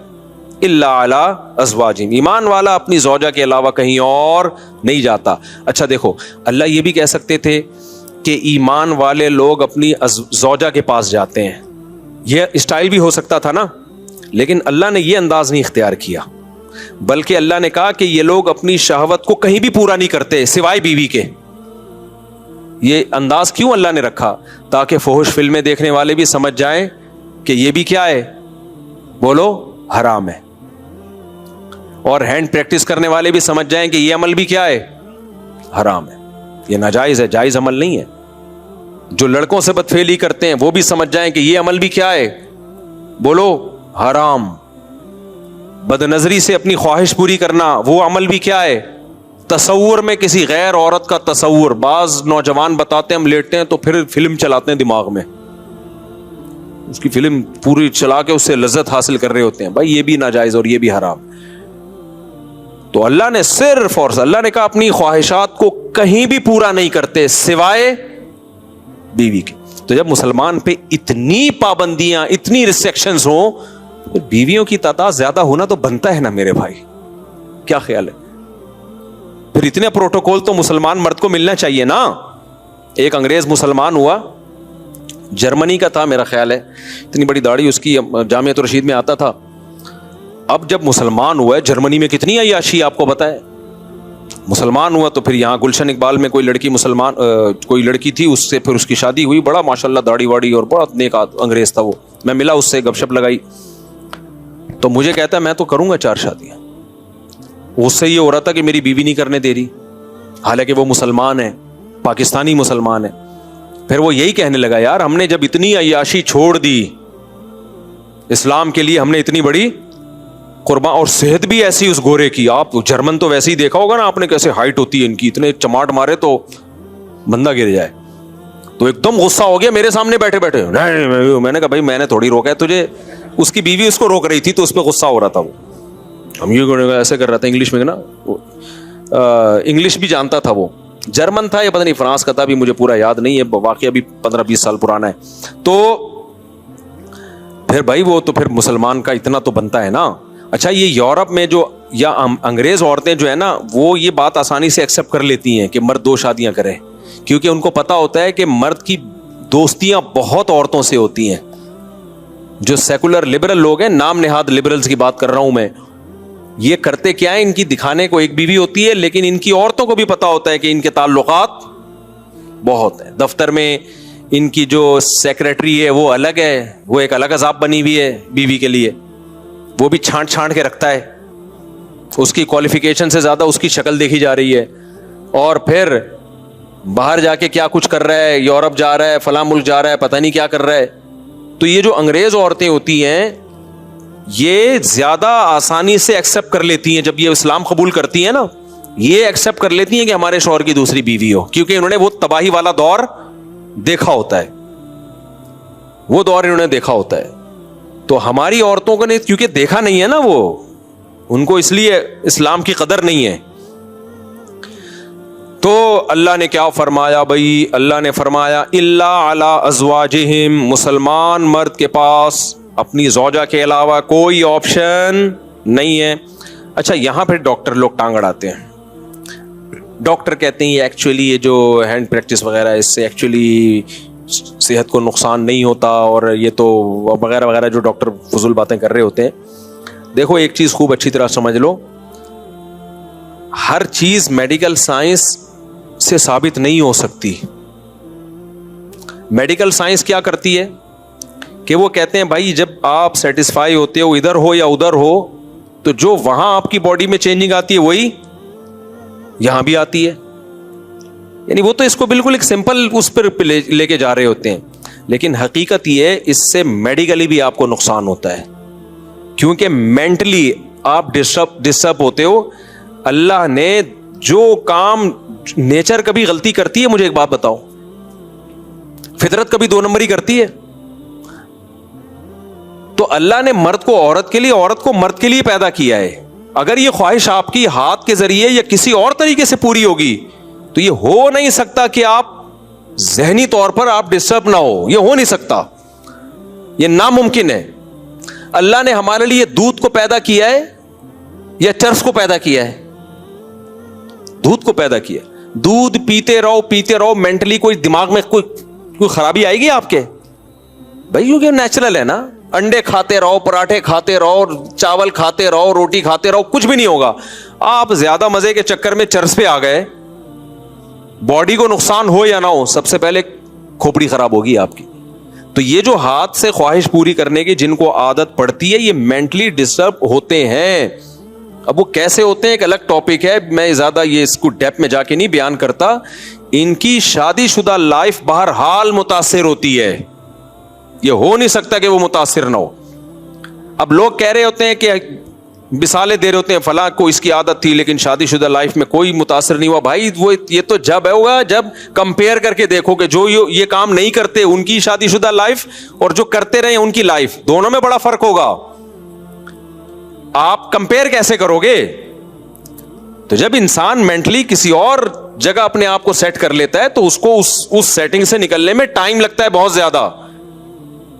الا علی ازواجہم, ایمان والا اپنی زوجہ کے علاوہ کہیں اور نہیں جاتا. اچھا دیکھو, اللہ یہ بھی کہہ سکتے تھے کہ ایمان والے لوگ اپنی زوجہ کے پاس جاتے ہیں, یہ اسٹائل بھی ہو سکتا تھا نا. لیکن اللہ نے یہ انداز نہیں اختیار کیا, بلکہ اللہ نے کہا کہ یہ لوگ اپنی شہوت کو کہیں بھی پورا نہیں کرتے سوائے بیوی کے. یہ انداز کیوں اللہ نے رکھا؟ تاکہ فحش فلمیں دیکھنے والے بھی سمجھ جائیں کہ یہ بھی کیا ہے, بولو, حرام ہے. اور ہینڈ پریکٹس کرنے والے بھی سمجھ جائیں کہ یہ عمل بھی کیا ہے, حرام ہے, یہ ناجائز ہے, جائز عمل نہیں ہے. جو لڑکوں سے بدفعلی کرتے ہیں وہ بھی سمجھ جائیں کہ یہ عمل بھی کیا ہے, بولو, حرام. بد نظری سے اپنی خواہش پوری کرنا وہ عمل بھی کیا ہے, تصور میں کسی غیر عورت کا تصور. بعض نوجوان بتاتے ہیں ہم لیٹتے ہیں تو پھر فلم چلاتے ہیں دماغ میں, اس کی فلم پوری چلا کے اس سے لذت حاصل کر رہے ہوتے ہیں. بھائی یہ بھی ناجائز اور یہ بھی حرام. تو اللہ نے صرف اور اللہ نے کہا اپنی خواہشات کو کہیں بھی پورا نہیں کرتے سوائے بیوی کے. تو جب مسلمان پہ اتنی پابندیاں, اتنی ریسٹرکشنز ہوں, تو بیویوں کی تعداد زیادہ ہونا تو بنتا ہے نا میرے بھائی, کیا خیال ہے؟ پھر اتنے پروٹوکول تو مسلمان مرد کو ملنا چاہیے نا. ایک انگریز مسلمان ہوا, جرمنی کا تھا میرا خیال ہے, اتنی بڑی داڑھی اس کی, جامعۃ الرشید میں آتا تھا. اب جب مسلمان ہوا ہے, جرمنی میں کتنی عیاشی آپ کو بتائے. مسلمان ہوا تو پھر یہاں گلشن اقبال میں کوئی لڑکی مسلمان کوئی لڑکی تھی, اس سے پھر اس کی شادی ہوئی. بڑا ماشاءاللہ داڑھی واڑی اور بڑا نیک انگریز تھا وہ. میں ملا اس سے, گپ شپ لگائی, تو مجھے کہتا ہے میں تو کروں گا 4 شادیاں. اس سے یہ ہو رہا تھا کہ میری بیوی نہیں کرنے دے رہی, حالانکہ وہ مسلمان ہے, پاکستانی مسلمان ہے. پھر وہ یہی کہنے لگا یار ہم نے جب اتنی عیاشی چھوڑ دی اسلام کے لیے, ہم نے اتنی بڑی قربان, اور صحت بھی ایسی اس گورے کی. آپ جرمن تو ویسے ہی دیکھا ہوگا نا آپ نے, کیسے ہائٹ ہوتی ہے ان کی, اتنے چماٹ مارے تو بندہ گر جائے. تو ایک دم غصہ ہو گیا میرے سامنے بیٹھے بیٹھے. میں نے کہا بھائی میں نے تھوڑی روکا ہے تجھے, اس کی بیوی اس کو روک رہی تھی تو اس پہ غصہ ہو رہا تھا. وہ ہم یہ ایسے کر رہا تھا انگلش میں نا, انگلش بھی جانتا تھا وہ, جرمن تھا یا پتہ نہیں فرانس کا تھا, بھی مجھے پورا یاد نہیں ہے, واقعہ بھی 15-20 سال پرانا ہے. تو پھر بھائی وہ تو پھر مسلمان کا اتنا تو بنتا ہے نا. اچھا یہ یورپ میں جو یا انگریز عورتیں جو ہے نا, وہ یہ بات آسانی سے ایکسیپٹ کر لیتی ہیں کہ مرد 2 شادیاں کرے, کیونکہ ان کو پتا ہوتا ہے کہ مرد کی دوستیاں بہت عورتوں سے ہوتی ہیں. جو سیکولر لبرل لوگ ہیں, نام نہاد لبرلز کی بات کر رہا ہوں میں, یہ کرتے کیا ہے, ان کی دکھانے کو ایک بیوی ہوتی ہے, لیکن ان کی عورتوں کو بھی پتا ہوتا ہے کہ ان کے تعلقات بہت ہیں. دفتر میں ان کی جو سیکریٹری ہے وہ الگ ہے, وہ ایک الگ عذاب بنی ہوئی ہے بیوی کے لیے, وہ بھی چھانٹ چھانٹ کے رکھتا ہے, اس کی کوالیفیکیشن سے زیادہ اس کی شکل دیکھی جا رہی ہے, اور پھر باہر جا کے کیا کچھ کر رہا ہے, یورپ جا رہا ہے, فلاں ملک جا رہا ہے, پتہ نہیں کیا کر رہا ہے. تو یہ جو انگریز عورتیں ہوتی ہیں یہ زیادہ آسانی سے ایکسیپٹ کر لیتی ہیں, جب یہ اسلام قبول کرتی ہیں نا, یہ ایکسیپٹ کر لیتی ہیں کہ ہمارے شوہر کی دوسری بیوی ہو, کیونکہ انہوں نے وہ تباہی والا دور دیکھا ہوتا ہے, وہ دور انہوں نے دیکھا ہوتا ہے. تو ہماری عورتوں کو نے کیونکہ دیکھا نہیں ہے نا, وہ ان کو اس لیے اسلام کی قدر نہیں ہے. تو اللہ نے کیا فرمایا بھائی, اللہ نے فرمایا الا علی ازواجہم, مسلمان مرد کے پاس اپنی زوجہ کے علاوہ کوئی آپشن نہیں ہے. اچھا یہاں پہ ڈاکٹر لوگ ٹانگ اڑاتے ہیں, ڈاکٹر کہتے ہیں یہ ایکچولی یہ جو ہینڈ پریکٹس وغیرہ ہے اس سے ایکچولی صحت کو نقصان نہیں ہوتا, اور یہ تو وغیرہ وغیرہ جو ڈاکٹر فضول باتیں کر رہے ہوتے ہیں. دیکھو ایک چیز خوب اچھی طرح سمجھ لو, ہر چیز میڈیکل سائنس سے ثابت نہیں ہو سکتی. میڈیکل سائنس کیا کرتی ہے کہ وہ کہتے ہیں بھائی جب آپ سیٹسفائی ہوتے ہو ادھر ہو یا ادھر ہو, تو جو وہاں آپ کی باڈی میں چینجنگ آتی ہے وہی یہاں بھی آتی ہے. یعنی وہ تو اس کو بالکل ایک سمپل اس پر لے کے جا رہے ہوتے ہیں, لیکن حقیقت یہ ہے اس سے میڈیکلی بھی آپ کو نقصان ہوتا ہے, کیونکہ مینٹلی آپ ڈسٹرب ہوتے ہو. اللہ نے جو کام, نیچر کبھی غلطی کرتی ہے, مجھے ایک بات بتاؤ, فطرت کبھی 2 نمبری کرتی ہے؟ تو اللہ نے مرد کو عورت کے لیے, عورت کو مرد کے لیے پیدا کیا ہے. اگر یہ خواہش آپ کی ہاتھ کے ذریعے یا کسی اور طریقے سے پوری ہوگی تو یہ ہو نہیں سکتا کہ آپ ذہنی طور پر آپ ڈسٹرب نہ ہو, یہ ہو نہیں سکتا, یہ ناممکن ہے. اللہ نے ہمارے لیے دودھ کو پیدا کیا ہے یا چرس کو پیدا کیا ہے؟ دودھ کو پیدا کیا. دودھ پیتے رہو, مینٹلی کوئی دماغ میں کوئی خرابی آئے گی آپ کے بھائی؟ کیونکہ نیچرل ہے نا, انڈے کھاتے رہو, پراٹھے کھاتے رہو, چاول کھاتے رہو, روٹی کھاتے رہو, کچھ بھی نہیں ہوگا. آپ زیادہ مزے کے چکر میں چرس پہ آ گئے, باڈی کو نقصان ہو یا نہ ہو, سب سے پہلے کھوپڑی خراب ہوگی آپ کی. تو یہ جو ہاتھ سے خواہش پوری کرنے کی جن کو عادت پڑتی ہے, یہ مینٹلی ڈسٹرب ہوتے ہیں. اب وہ کیسے ہوتے ہیں ایک الگ ٹاپک ہے, میں زیادہ یہ اس کو ڈیپ میں جا کے نہیں بیان کرتا. ان کی شادی شدہ لائف بہرحال متاثر ہوتی ہے, یہ ہو نہیں سکتا کہ وہ متاثر نہ ہو. اب لوگ کہہ رہے ہوتے ہیں کہ مثالیں دے رہے ہوتے ہیں, فلاں کو اس کی عادت تھی لیکن شادی شدہ لائف میں کوئی متاثر نہیں ہوا. بھائی وہ یہ تو جب ہوگا جب کمپیئر کر کے دیکھو کہ جو یہ کام نہیں کرتے ان کی شادی شدہ لائف اور جو کرتے رہے ان کی لائف, دونوں میں بڑا فرق ہوگا. آپ کمپیئر کیسے کرو گے؟ تو جب انسان مینٹلی کسی اور جگہ اپنے آپ کو سیٹ کر لیتا ہے تو اس کو اس سیٹنگ سے نکلنے میں ٹائم لگتا ہے بہت زیادہ.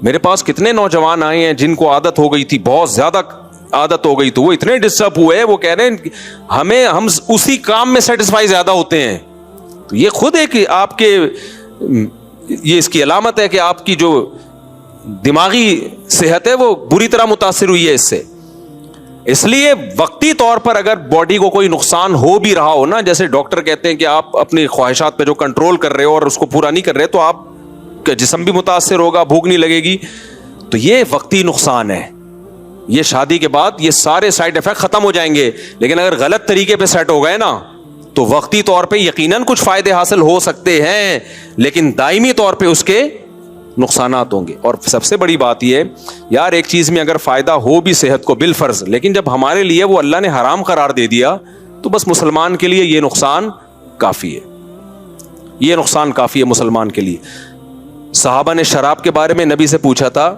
میرے پاس کتنے نوجوان آئے ہیں جن کو عادت ہو گئی تھی, بہت زیادہ عادت ہو گئی, تو وہ اتنے ڈسٹرب ہوئے, وہ کہہ رہے ہیں ہم اسی کام میں سیٹسفائی زیادہ ہوتے ہیں. تو یہ خود ایک آپ کے یہ اس کی علامت ہے کہ آپ کی جو دماغی صحت ہے وہ بری طرح متاثر ہوئی ہے اس سے. اس لیے وقتی طور پر اگر باڈی کو کوئی نقصان ہو بھی رہا ہو نا, جیسے ڈاکٹر کہتے ہیں کہ آپ اپنی خواہشات پہ جو کنٹرول کر رہے ہو اور اس کو پورا نہیں کر رہے, تو آپ کا جسم بھی متاثر ہوگا, بھوک نہیں لگے گی, تو یہ وقتی نقصان ہے. یہ شادی کے بعد یہ سارے سائیڈ افیکٹ ختم ہو جائیں گے, لیکن اگر غلط طریقے پہ سیٹ ہو گئے نا تو وقتی طور پہ یقیناً کچھ فائدے حاصل ہو سکتے ہیں, لیکن دائمی طور پہ اس کے نقصانات ہوں گے. اور سب سے بڑی بات یہ یار, ایک چیز میں اگر فائدہ ہو بھی صحت کو بالفرض, لیکن جب ہمارے لیے وہ اللہ نے حرام قرار دے دیا تو بس مسلمان کے لیے یہ نقصان کافی ہے, یہ نقصان کافی ہے مسلمان کے لیے. صحابہ نے شراب کے بارے میں نبی سے پوچھا تھا,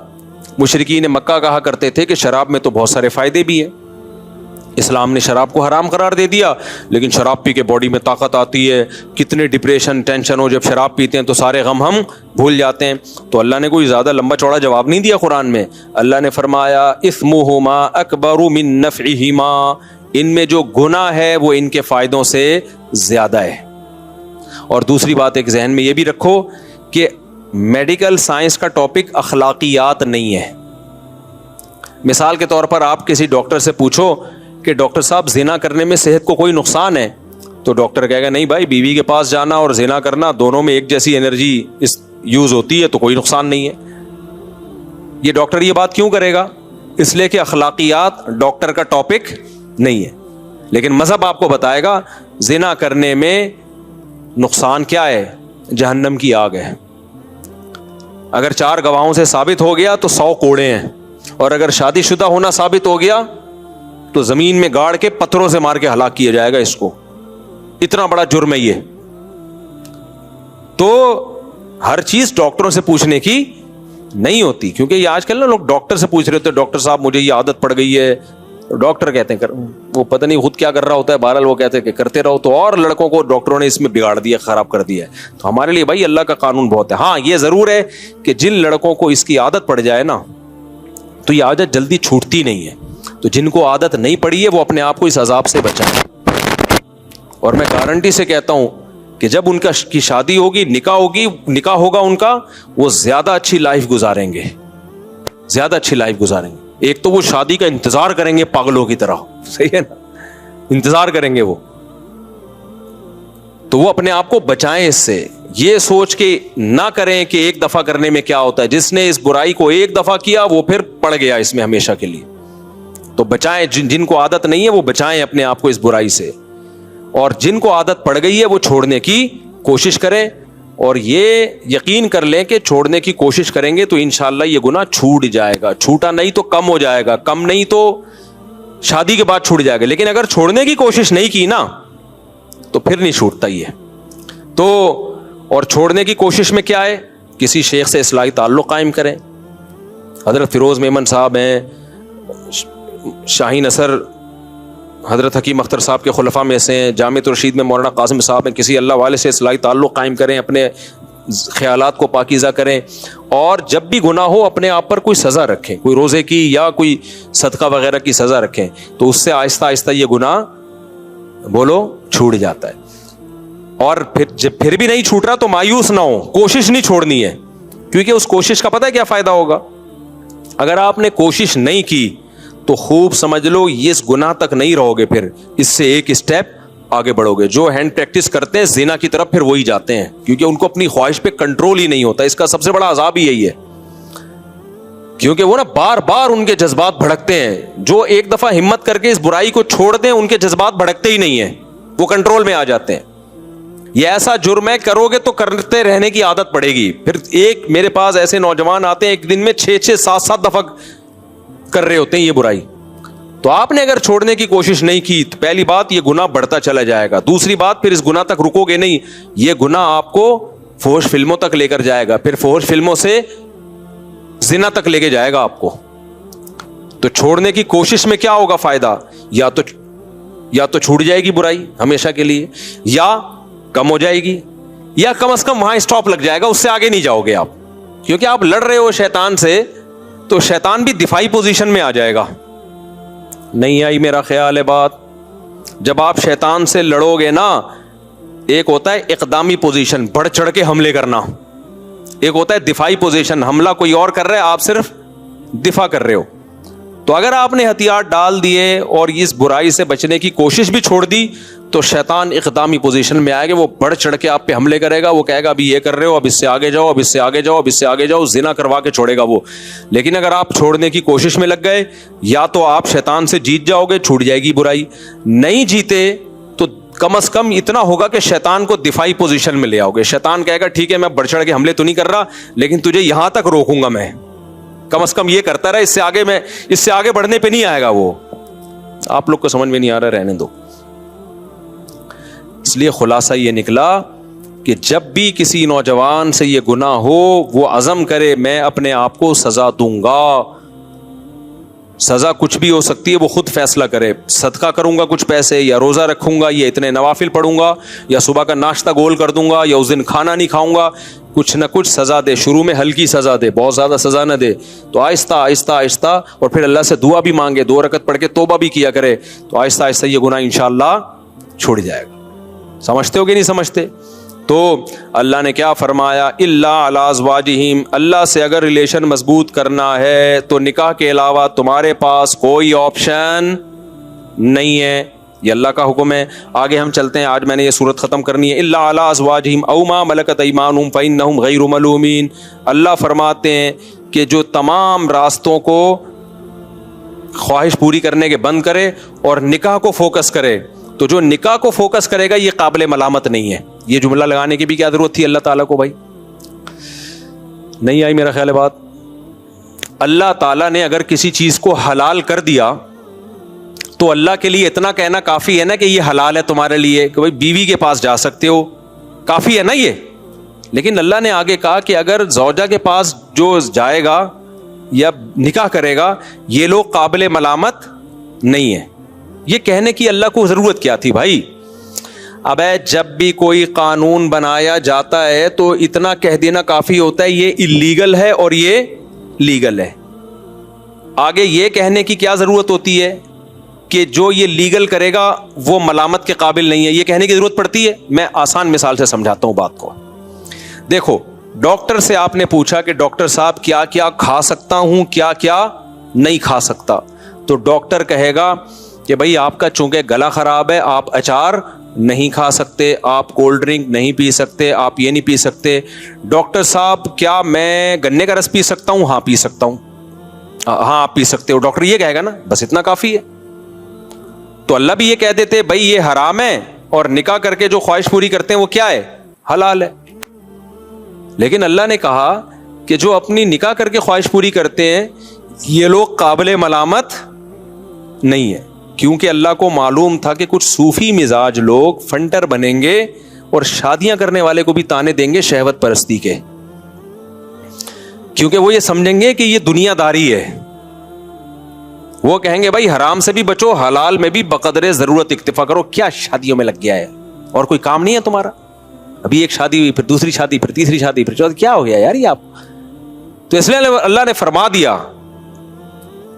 مشرکین مکہ کہا کرتے تھے کہ شراب میں تو بہت سارے فائدے بھی ہیں, اسلام نے شراب کو حرام قرار دے دیا, لیکن شراب پی کے باڈی میں طاقت آتی ہے, کتنے ڈپریشن ٹینشن ہو, جب شراب پیتے ہیں تو سارے غم ہم بھول جاتے ہیں. تو اللہ نے کوئی زیادہ لمبا چوڑا جواب نہیں دیا قرآن میں. اللہ نے فرمایا اثمہما اکبر من نفعہما, ان میں جو گناہ ہے وہ ان کے فائدوں سے زیادہ ہے. اور دوسری بات ایک ذہن میں یہ بھی رکھو کہ میڈیکل سائنس کا ٹاپک اخلاقیات نہیں ہے. مثال کے طور پر آپ کسی ڈاکٹر سے پوچھو کہ ڈاکٹر صاحب زنا کرنے میں صحت کو کوئی نقصان ہے, تو ڈاکٹر کہے گا نہیں بھائی, بیوی کے پاس جانا اور زنا کرنا دونوں میں ایک جیسی انرجی یوز ہوتی ہے تو کوئی نقصان نہیں ہے. یہ ڈاکٹر یہ بات کیوں کرے گا؟ اس لیے کہ اخلاقیات ڈاکٹر کا ٹاپک نہیں ہے. لیکن مذہب آپ کو بتائے گا زنا کرنے میں نقصان کیا ہے، جہنم کی آگ ہے. اگر 4 گواہوں سے ثابت ہو گیا تو 100 کوڑے ہیں، اور اگر شادی شدہ ہونا ثابت ہو گیا تو زمین میں گاڑ کے پتھروں سے مار کے ہلاک کیا جائے گا اس کو. اتنا بڑا جرم ہے یہ. تو ہر چیز ڈاکٹروں سے پوچھنے کی نہیں ہوتی، کیونکہ یہ آج کل نا لوگ ڈاکٹر سے پوچھ رہے ہوتے ہیں، ڈاکٹر صاحب مجھے یہ عادت پڑ گئی ہے. ڈاکٹر کہتے ہیں وہ پتہ نہیں خود کیا کر رہا ہوتا ہے، بہرحال وہ کہتے ہیں کہ کرتے رہو. تو اور لڑکوں کو ڈاکٹروں نے اس میں بگاڑ دیا، خراب کر دیا ہے. تو ہمارے لیے بھائی اللہ کا قانون بہت ہے. ہاں یہ ضرور ہے کہ جن لڑکوں کو اس کی عادت پڑ جائے نا تو یہ عادت جلدی چھوٹتی نہیں ہے. تو جن کو عادت نہیں پڑی ہے وہ اپنے آپ کو اس عذاب سے بچائیں. اور میں گارنٹی سے کہتا ہوں کہ جب ان کی شادی ہوگی، نکاح ہوگا ان کا، وہ زیادہ اچھی لائف گزاریں گے، زیادہ اچھی لائف گزاریں گے. ایک تو وہ شادی کا انتظار کریں گے پاگلوں کی طرح، صحیح ہے نا، انتظار کریں گے وہ. تو وہ اپنے آپ کو بچائیں اس سے. یہ سوچ کے نہ کریں کہ ایک دفعہ کرنے میں کیا ہوتا ہے. جس نے اس برائی کو ایک دفعہ کیا وہ پھر پڑ گیا اس میں ہمیشہ کے لیے. تو بچائیں، جن کو عادت نہیں ہے وہ بچائیں اپنے آپ کو اس برائی سے. اور جن کو عادت پڑ گئی ہے وہ چھوڑنے کی کوشش کریں. اور یہ یقین کر لیں کہ چھوڑنے کی کوشش کریں گے تو انشاءاللہ یہ گناہ چھوٹ جائے گا. چھوٹا نہیں تو کم ہو جائے گا، کم نہیں تو شادی کے بعد چھوٹ جائے گا. لیکن اگر چھوڑنے کی کوشش نہیں کی نا تو پھر نہیں چھوٹتا یہ. تو اور چھوڑنے کی کوشش میں کیا ہے؟ کسی شیخ سے اصلاحی تعلق قائم کریں. حضرت فیروز میمن صاحب ہیں، شاہین اثر حضرت حکیم اختر صاحب کے خلفاء میں سے ہیں، جامع الرشید میں مولانا قاسم صاحب ہیں. کسی اللہ والے سے اصلاحی تعلق قائم کریں، اپنے خیالات کو پاکیزہ کریں. اور جب بھی گناہ ہو اپنے آپ پر کوئی سزا رکھیں، کوئی روزے کی یا کوئی صدقہ وغیرہ کی سزا رکھیں. تو اس سے آہستہ آہستہ یہ گناہ بولو چھوٹ جاتا ہے. اور پھر بھی نہیں چھوٹ رہا تو مایوس نہ ہو، کوشش نہیں چھوڑنی ہے. کیونکہ اس کوشش کا پتہ ہے کیا فائدہ ہوگا؟ اگر آپ نے کوشش نہیں کی تو خوب سمجھ لو یہ اس گناہ تک نہیں رہو گے، پھر اس سے ایک اسٹیپ آگے بڑھو گے. جو ہینڈ پریکٹس کرتے ہیں زنا کی طرف پھر وہی جاتے ہیں، کیونکہ ان کو اپنی خواہش پہ کنٹرول ہی نہیں ہوتا. اس کا سب سے بڑا عذاب ہی یہی ہے، کیونکہ وہ نا بار بار ان کے جذبات بھڑکتے ہیں. جو ایک دفعہ ہمت کر کے اس برائی کو چھوڑ دیں ان کے جذبات بھڑکتے ہی نہیں ہیں، وہ کنٹرول میں آ جاتے ہیں. یہ ایسا جرم ہے کرو گے تو کرتے رہنے کی عادت پڑے گی. پھر میرے پاس ایسے نوجوان آتے ہیں ایک دن میں 6 7 دفعہ کر رہے ہوتے ہیں یہ برائی. تو آپ نے اگر چھوڑنے کی کوشش نہیں کی تو پہلی بات یہ گناہ بڑھتا چلا جائے گا. دوسری بات پھر اس گناہ تک رکو گے نہیں، یہ گناہ آپ کو فحش فلموں تک لے کر جائے گا، پھر فحش فلموں سے زنا تک لے کے جائے گا آپ کو. تو چھوڑنے کی کوشش میں کیا ہوگا فائدہ؟ یا تو چھوٹ جائے گی برائی ہمیشہ کے لیے، یا کم ہو جائے گی، یا کم از کم وہاں اسٹاپ لگ جائے گا، اس سے آگے نہیں جاؤ گے آپ. کیونکہ آپ لڑ رہے ہو شیطان سے تو شیطان بھی دفاعی پوزیشن میں آ جائے گا. نہیں آئی میرا خیال ہے بات؟ جب آپ شیطان سے لڑو گے نا، ایک ہوتا ہے اقدامی پوزیشن، بڑھ چڑھ کے حملے کرنا، ایک ہوتا ہے دفاعی پوزیشن، حملہ کوئی اور کر رہا ہے آپ صرف دفاع کر رہے ہو. تو اگر آپ نے ہتھیار ڈال دیے اور اس برائی سے بچنے کی کوشش بھی چھوڑ دی تو شیطان اقدامی پوزیشن میں آئے گا، وہ بڑھ چڑھ کے آپ پہ حملے کرے گا. وہ کہے گا ابھی یہ کر رہے ہو، اب اس سے آگے جاؤ، اب اس سے آگے جاؤ، اب اس سے آگے جاؤ، زنا کروا کے چھوڑے گا وہ. لیکن اگر آپ چھوڑنے کی کوشش میں لگ گئے، یا تو آپ شیطان سے جیت جاؤ گے، چھوٹ جائے گی برائی. نہیں جیتے تو کم از کم اتنا ہوگا کہ شیطان کو دفاعی پوزیشن میں لے آؤ گے. شیطان کہے گا ٹھیک ہے میں بڑھ چڑھ کے حملے تو نہیں کر رہا، لیکن تجھے یہاں تک روکوں گا میں، کم از کم یہ کرتا رہا، اس سے آگے بڑھنے پہ نہیں آئے گا وہ. آپ لوگ کو سمجھ میں نہیں آ رہا، رہنے دو. اس لیے خلاصہ یہ نکلا کہ جب بھی کسی نوجوان سے یہ گناہ ہو وہ عزم کرے میں اپنے آپ کو سزا دوں گا. سزا کچھ بھی ہو سکتی ہے، وہ خود فیصلہ کرے. صدقہ کروں گا کچھ پیسے، یا روزہ رکھوں گا، یا اتنے نوافل پڑھوں گا، یا صبح کا ناشتہ گول کر دوں گا، یا اس دن کھانا نہیں کھاؤں گا. کچھ نہ کچھ سزا دے. شروع میں ہلکی سزا دے، بہت زیادہ سزا نہ دے. تو آہستہ آہستہ آہستہ، اور پھر اللہ سے دعا بھی مانگے، 2 رکعت پڑھ کے توبہ بھی کیا کرے. تو آہستہ آہستہ یہ گناہ انشاءاللہ چھوڑ جائے گا. سمجھتے ہو کہ نہیں سمجھتے؟ تو اللہ نے کیا فرمایا؟ الا علی ازواجہم، اللہ سے اگر ریلیشن مضبوط کرنا ہے تو نکاح کے علاوہ تمہارے پاس کوئی آپشن نہیں ہے. یہ اللہ کا حکم ہے. آگے ہم چلتے ہیں, آج میں نے یہ صورت ختم کرنی ہے. الا علی ازواجہم او ما ملکت ایمانہم فانہم غیر ملومین. اللہ فرماتے ہیں کہ جو تمام راستوں کو خواہش پوری کرنے کے بند کرے اور نکاح کو فوکس کرے, تو جو نکاح کو فوکس کرے گا یہ قابل ملامت نہیں ہے. یہ جملہ لگانے کی بھی کیا ضرورت تھی اللہ تعالیٰ کو بھائی؟ نہیں آئی میرا خیال ہے بات. اللہ تعالیٰ نے اگر کسی چیز کو حلال کر دیا تو اللہ کے لیے اتنا کہنا کافی ہے نا کہ یہ حلال ہے تمہارے لیے, کہ بھائی بیوی کے پاس جا سکتے ہو, کافی ہے نا یہ. لیکن اللہ نے آگے کہا کہ اگر زوجہ کے پاس جو جائے گا یا نکاح کرے گا یہ لوگ قابل ملامت نہیں ہے. یہ کہنے کی اللہ کو ضرورت کیا تھی بھائی؟ اب جب بھی کوئی قانون بنایا جاتا ہے تو اتنا کہہ دینا کافی ہوتا ہے یہ اللیگل ہے اور یہ لیگل ہے. آگے یہ کہنے کی کیا ضرورت ہوتی ہے کہ جو یہ لیگل کرے گا وہ ملامت کے قابل نہیں ہے؟ یہ کہنے کی ضرورت پڑتی ہے؟ میں آسان مثال سے سمجھاتا ہوں بات کو. دیکھو, ڈاکٹر سے آپ نے پوچھا کہ ڈاکٹر صاحب کیا کیا کھا سکتا ہوں, کیا کیا نہیں کھا سکتا, تو ڈاکٹر کہے گا کہ بھائی آپ کا چونکہ گلا خراب ہے آپ اچار نہیں کھا سکتے, آپ کولڈ ڈرنک نہیں پی سکتے, آپ یہ نہیں پی سکتے. ڈاکٹر صاحب کیا میں گنے کا رس پی سکتا ہوں؟ ہاں پی سکتا ہوں. ہاں آپ پی سکتے ہو. ڈاکٹر یہ کہے گا نا, بس اتنا کافی ہے. تو اللہ بھی یہ کہہ دیتے بھائی یہ حرام ہے اور نکاح کر کے جو خواہش پوری کرتے ہیں وہ کیا ہے؟ حلال ہے. لیکن اللہ نے کہا کہ جو اپنی نکاح کر کے خواہش پوری کرتے ہیں یہ لوگ قابل ملامت نہیں ہے, کیونکہ اللہ کو معلوم تھا کہ کچھ صوفی مزاج لوگ فنٹر بنیں گے اور شادیاں کرنے والے کو بھی تانے دیں گے شہوت پرستی کے, کیونکہ وہ یہ سمجھیں گے کہ یہ دنیا داری ہے. وہ کہیں گے بھائی حرام سے بھی بچو, حلال میں بھی بقدر ضرورت اکتفا کرو. کیا شادیوں میں لگ گیا ہے اور کوئی کام نہیں ہے تمہارا؟ ابھی ایک شادی ہوئی, پھر دوسری شادی, پھر تیسری شادی, پھر چوتھی. کیا ہو گیا یار یہ آپ؟ تو اس لیے اللہ نے فرما دیا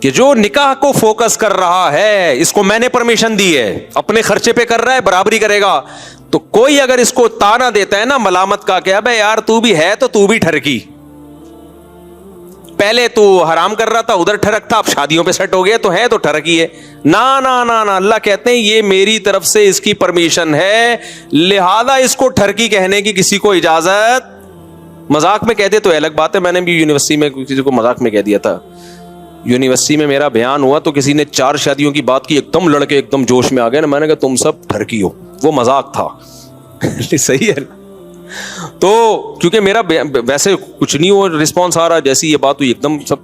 کہ جو نکاح کو فوکس کر رہا ہے اس کو میں نے پرمیشن دی ہے, اپنے خرچے پہ کر رہا ہے, برابری کرے گا. تو کوئی اگر اس کو تانا دیتا ہے نا ملامت کا کہ ابے یار تو بھی ہے تو بھی ٹھرکی, پہلے تو حرام کر رہا تھا ادھر ٹھرک تھا, اب شادیوں پہ سیٹ ہو گیا تو ہے تو ٹھرکی ہے. نا نا نا نا, اللہ کہتے ہیں یہ میری طرف سے اس کی پرمیشن ہے, لہذا اس کو ٹھرکی کہنے کی کسی کو اجازت. مذاق میں کہتے تو الگ بات ہے, میں نے بھی یونیورسٹی میں کسی کو مذاق میں کہہ دیا تھا. یونیورسٹی میں میرا بیان ہوا تو کسی نے 4 شادیوں کی بات کی, ایک دم لڑکے ایک دم جوش میں آ گئے نا. میں نے کہا تم سب ٹھرکی ہو, وہ مذاق تھا. صحیح ہے. تو کیونکہ میرا ویسے کچھ نہیں ہو رسپانس آ رہا, جیسی یہ بات ہوئی ایک دم سب.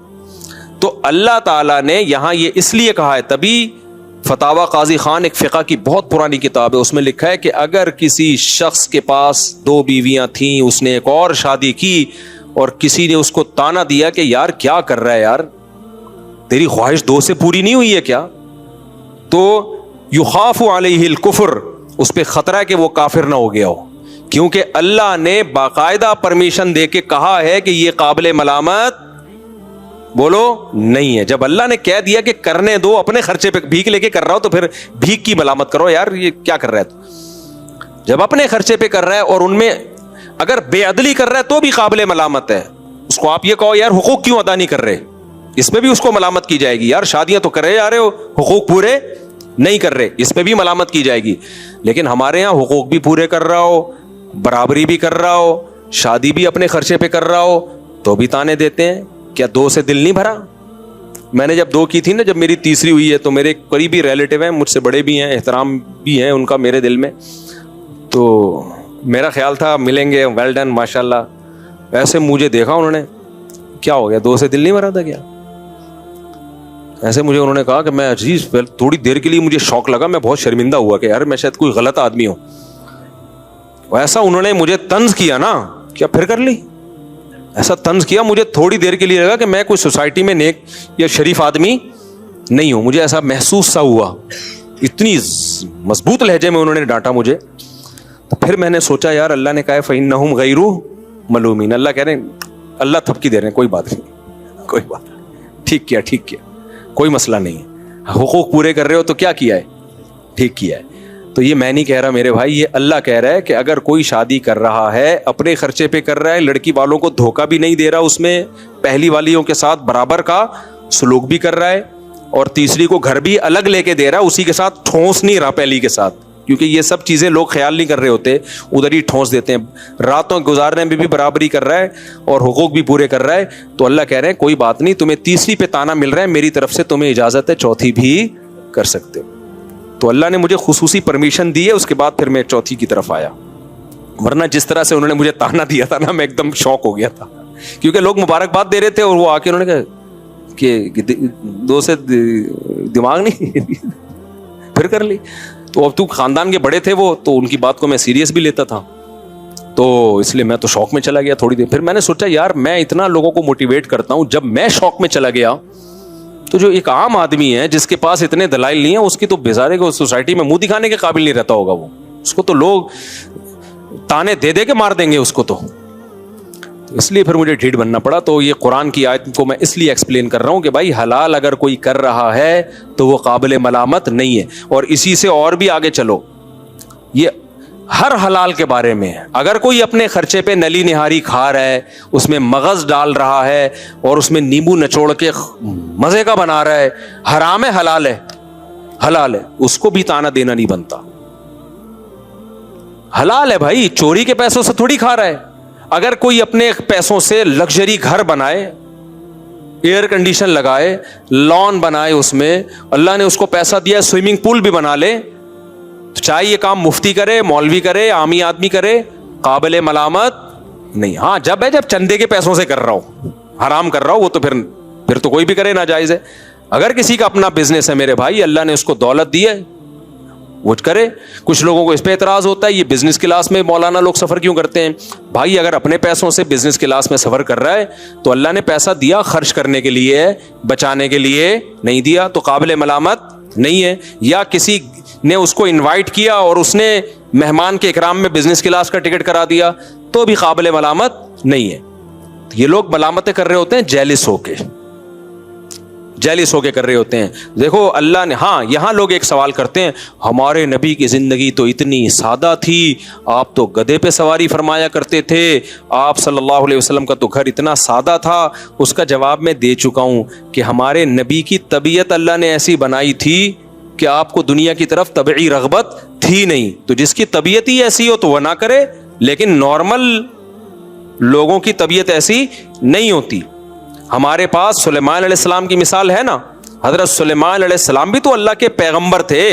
تو اللہ تعالیٰ نے یہاں یہ اس لیے کہا ہے, تبھی فتاوی قاضی خان ایک فقہ کی بہت پرانی کتاب ہے, اس میں لکھا ہے کہ اگر کسی شخص کے پاس 2 بیویاں تھیں, اس نے ایک اور شادی کی اور کسی نے اس کو تانا دیا کہ یار کیا کر رہا ہے یار, تیری خواہش 2 سے پوری نہیں ہوئی ہے کیا, تو یخاف علیہ الکفر, اس پہ خطرہ ہے کہ وہ کافر نہ ہو گیا ہو, کیونکہ اللہ نے باقاعدہ پرمیشن دے کے کہا ہے کہ یہ قابل ملامت بولو نہیں ہے. جب اللہ نے کہہ دیا کہ کرنے دو, اپنے خرچے پہ بھیک لے کے کر رہا ہو تو پھر بھیک کی ملامت کرو یار یہ کیا کر رہا ہے. تو جب اپنے خرچے پہ کر رہا ہے اور ان میں اگر بے عدلی کر رہا ہے تو بھی قابل ملامت ہے. اس کو آپ یہ کہو یار حقوق کیوں ادا نہیں کر رہے, اس پہ بھی اس کو ملامت کی جائے گی. یار شادیاں تو کرے جا رہے ہو, حقوق پورے نہیں کر رہے, اس پہ بھی ملامت کی جائے گی. لیکن ہمارے یہاں حقوق بھی پورے کر رہا ہو, برابری بھی کر رہا ہو, شادی بھی اپنے خرچے پہ کر رہا ہو, تو بھی تانے دیتے ہیں. کیا 2 سے دل نہیں بھرا؟ میں نے جب 2 کی تھی نا, جب میری تیسری ہوئی ہے, تو میرے قریبی ریلیٹیو ہیں, مجھ سے بڑے بھی ہیں, احترام بھی ہے ان کا میرے دل میں, تو میرا خیال تھا ملیں گے, ویل ڈن ماشاء اللہ. ویسے مجھے دیکھا انہوں نے, کیا ہو گیا 2 سے دل نہیں بھرا تھا کیا؟ ایسے مجھے انہوں نے کہا کہ میں عزیز تھوڑی دیر کے لیے مجھے شوق لگا, میں بہت شرمندہ ہوا کہ یار میں شاید کوئی غلط آدمی ہوں. ایسا انہوں نے مجھے طنز کیا نا, کیا پھر کر لی, ایسا طنز کیا, مجھے تھوڑی دیر کے لیے لگا کہ میں کوئی سوسائٹی میں نیک یا شریف آدمی نہیں ہوں. مجھے ایسا محسوس سا ہوا, اتنی مضبوط لہجے میں انہوں نے ڈانٹا مجھے. تو پھر میں نے سوچا یار اللہ نے کہا فَإِنَّهُمْ غَيْرُ مَلُومِينَ, اللہ کہہ رہے ہیں, اللہ تھپکی دے رہے ہیں, کوئی بات نہیں, کوئی بات نہیں, ٹھیک کیا, کوئی مسئلہ نہیں ہے, حقوق پورے کر رہے ہو تو کیا کیا ہے, ٹھیک کیا ہے. تو یہ میں نہیں کہہ رہا میرے بھائی, یہ اللہ کہہ رہا ہے کہ اگر کوئی شادی کر رہا ہے, اپنے خرچے پہ کر رہا ہے, لڑکی والوں کو دھوکہ بھی نہیں دے رہا, اس میں پہلی والیوں کے ساتھ برابر کا سلوک بھی کر رہا ہے, اور تیسری کو گھر بھی الگ لے کے دے رہا ہے, اسی کے ساتھ ٹھونس نہیں رہا پہلی کے ساتھ, کیونکہ یہ سب چیزیں لوگ خیال نہیں کر رہے ہوتے, ادھر ہی ٹھونس دیتے ہیں. راتوں گزارنے میں بھی برابری کر رہا ہے اور حقوق بھی پورے کر رہا ہے. تو اللہ کہہ رہے ہیں کوئی بات نہیں, تمہیں تیسری پہ تانا مل رہا ہے, میری طرف سے تمہیں اجازت ہے چوتھی بھی کر سکتے ہو. تو اللہ نے مجھے خصوصی پرمیشن دی ہے, اس کے بعد پھر میں چوتھی کی طرف آیا. ورنہ جس طرح سے انہوں نے مجھے تانا دیا تھا نا, میں ایک دم شوق ہو گیا تھا, کیونکہ لوگ مبارکباد دے رہے تھے اور وہ آ کے انہوں نے کہا کہ دو سے دماغ نہیں پھر کر لی. تو اب تو خاندان کے بڑے تھے وہ, تو ان کی بات کو میں سیریس بھی لیتا تھا, تو اس لیے میں تو شوق میں چلا گیا تھوڑی دیر. پھر میں نے سوچا یار میں اتنا لوگوں کو موٹیویٹ کرتا ہوں, جب میں شوق میں چلا گیا تو جو ایک عام آدمی ہے جس کے پاس اتنے دلائل نہیں ہیں, اس کی تو بیزارے کو سوسائٹی میں منہ دکھانے کے قابل نہیں رہتا ہوگا وہ, اس کو تو لوگ تانے دے دے کے مار دیں گے اس کو. تو اس لیے پھر مجھے ڈھیٹ بننا پڑا. تو یہ قرآن کی آیت کو میں اس لیے ایکسپلین کر رہا ہوں کہ بھائی حلال اگر کوئی کر رہا ہے تو وہ قابل ملامت نہیں ہے. اور اسی سے اور بھی آگے چلو, یہ ہر حلال کے بارے میں ہے. اگر کوئی اپنے خرچے پہ نلی نہاری کھا رہا ہے, اس میں مغز ڈال رہا ہے اور اس میں نیمبو نچوڑ کے مزے کا بنا رہا ہے, حرام ہے حلال ہے, حلال ہے, اس کو بھی تانا دینا نہیں بنتا. حلال ہے بھائی, چوری کے پیسوں سے تھوڑی کھا رہا ہے. اگر کوئی اپنے پیسوں سے لگژری گھر بنائے, ایئر کنڈیشن لگائے, لان بنائے, اس میں اللہ نے اس کو پیسہ دیا, سوئمنگ پول بھی بنا لے, چاہے یہ کام مفتی کرے, مولوی کرے, عامی آدمی کرے, قابل ملامت نہیں. ہاں جب چندے کے پیسوں سے کر رہا ہو, حرام کر رہا ہو, وہ تو پھر تو کوئی بھی کرے ناجائز ہے. اگر کسی کا اپنا بزنس ہے میرے بھائی, اللہ نے اس کو دولت دی ہے, وہ کرے. کچھ لوگوں کو اس پہ اعتراض ہوتا ہے یہ بزنس کلاس میں مولانا لوگ سفر کیوں کرتے ہیں. بھائی اگر اپنے پیسوں سے بزنس کلاس میں سفر کر رہا ہے تو اللہ نے پیسہ دیا خرچ کرنے کے لیے, بچانے کے لیے نہیں دیا, تو قابل ملامت نہیں ہے. یا کسی نے اس کو انوائٹ کیا اور اس نے مہمان کے اکرام میں بزنس کلاس کا ٹکٹ کرا دیا, تو بھی قابل ملامت نہیں ہے. یہ لوگ ملامتیں کر رہے ہوتے ہیں جیلس ہو کے کر رہے ہوتے ہیں. دیکھو اللہ نے, ہاں یہاں لوگ ایک سوال کرتے ہیں ہمارے نبی کی زندگی تو اتنی سادہ تھی, آپ تو گدھے پہ سواری فرمایا کرتے تھے, آپ صلی اللہ علیہ وسلم کا تو گھر اتنا سادہ تھا. اس کا جواب میں دے چکا ہوں کہ ہمارے نبی کی طبیعت اللہ نے ایسی بنائی تھی کہ آپ کو دنیا کی طرف طبعی رغبت تھی نہیں. تو جس کی طبیعت ہی ایسی ہو تو وہ نہ کرے, لیکن نارمل لوگوں کی طبیعت ایسی نہیں ہوتی. ہمارے پاس سلیمان علیہ السلام کی مثال ہے نا, حضرت سلیمان علیہ السلام بھی تو اللہ کے پیغمبر تھے,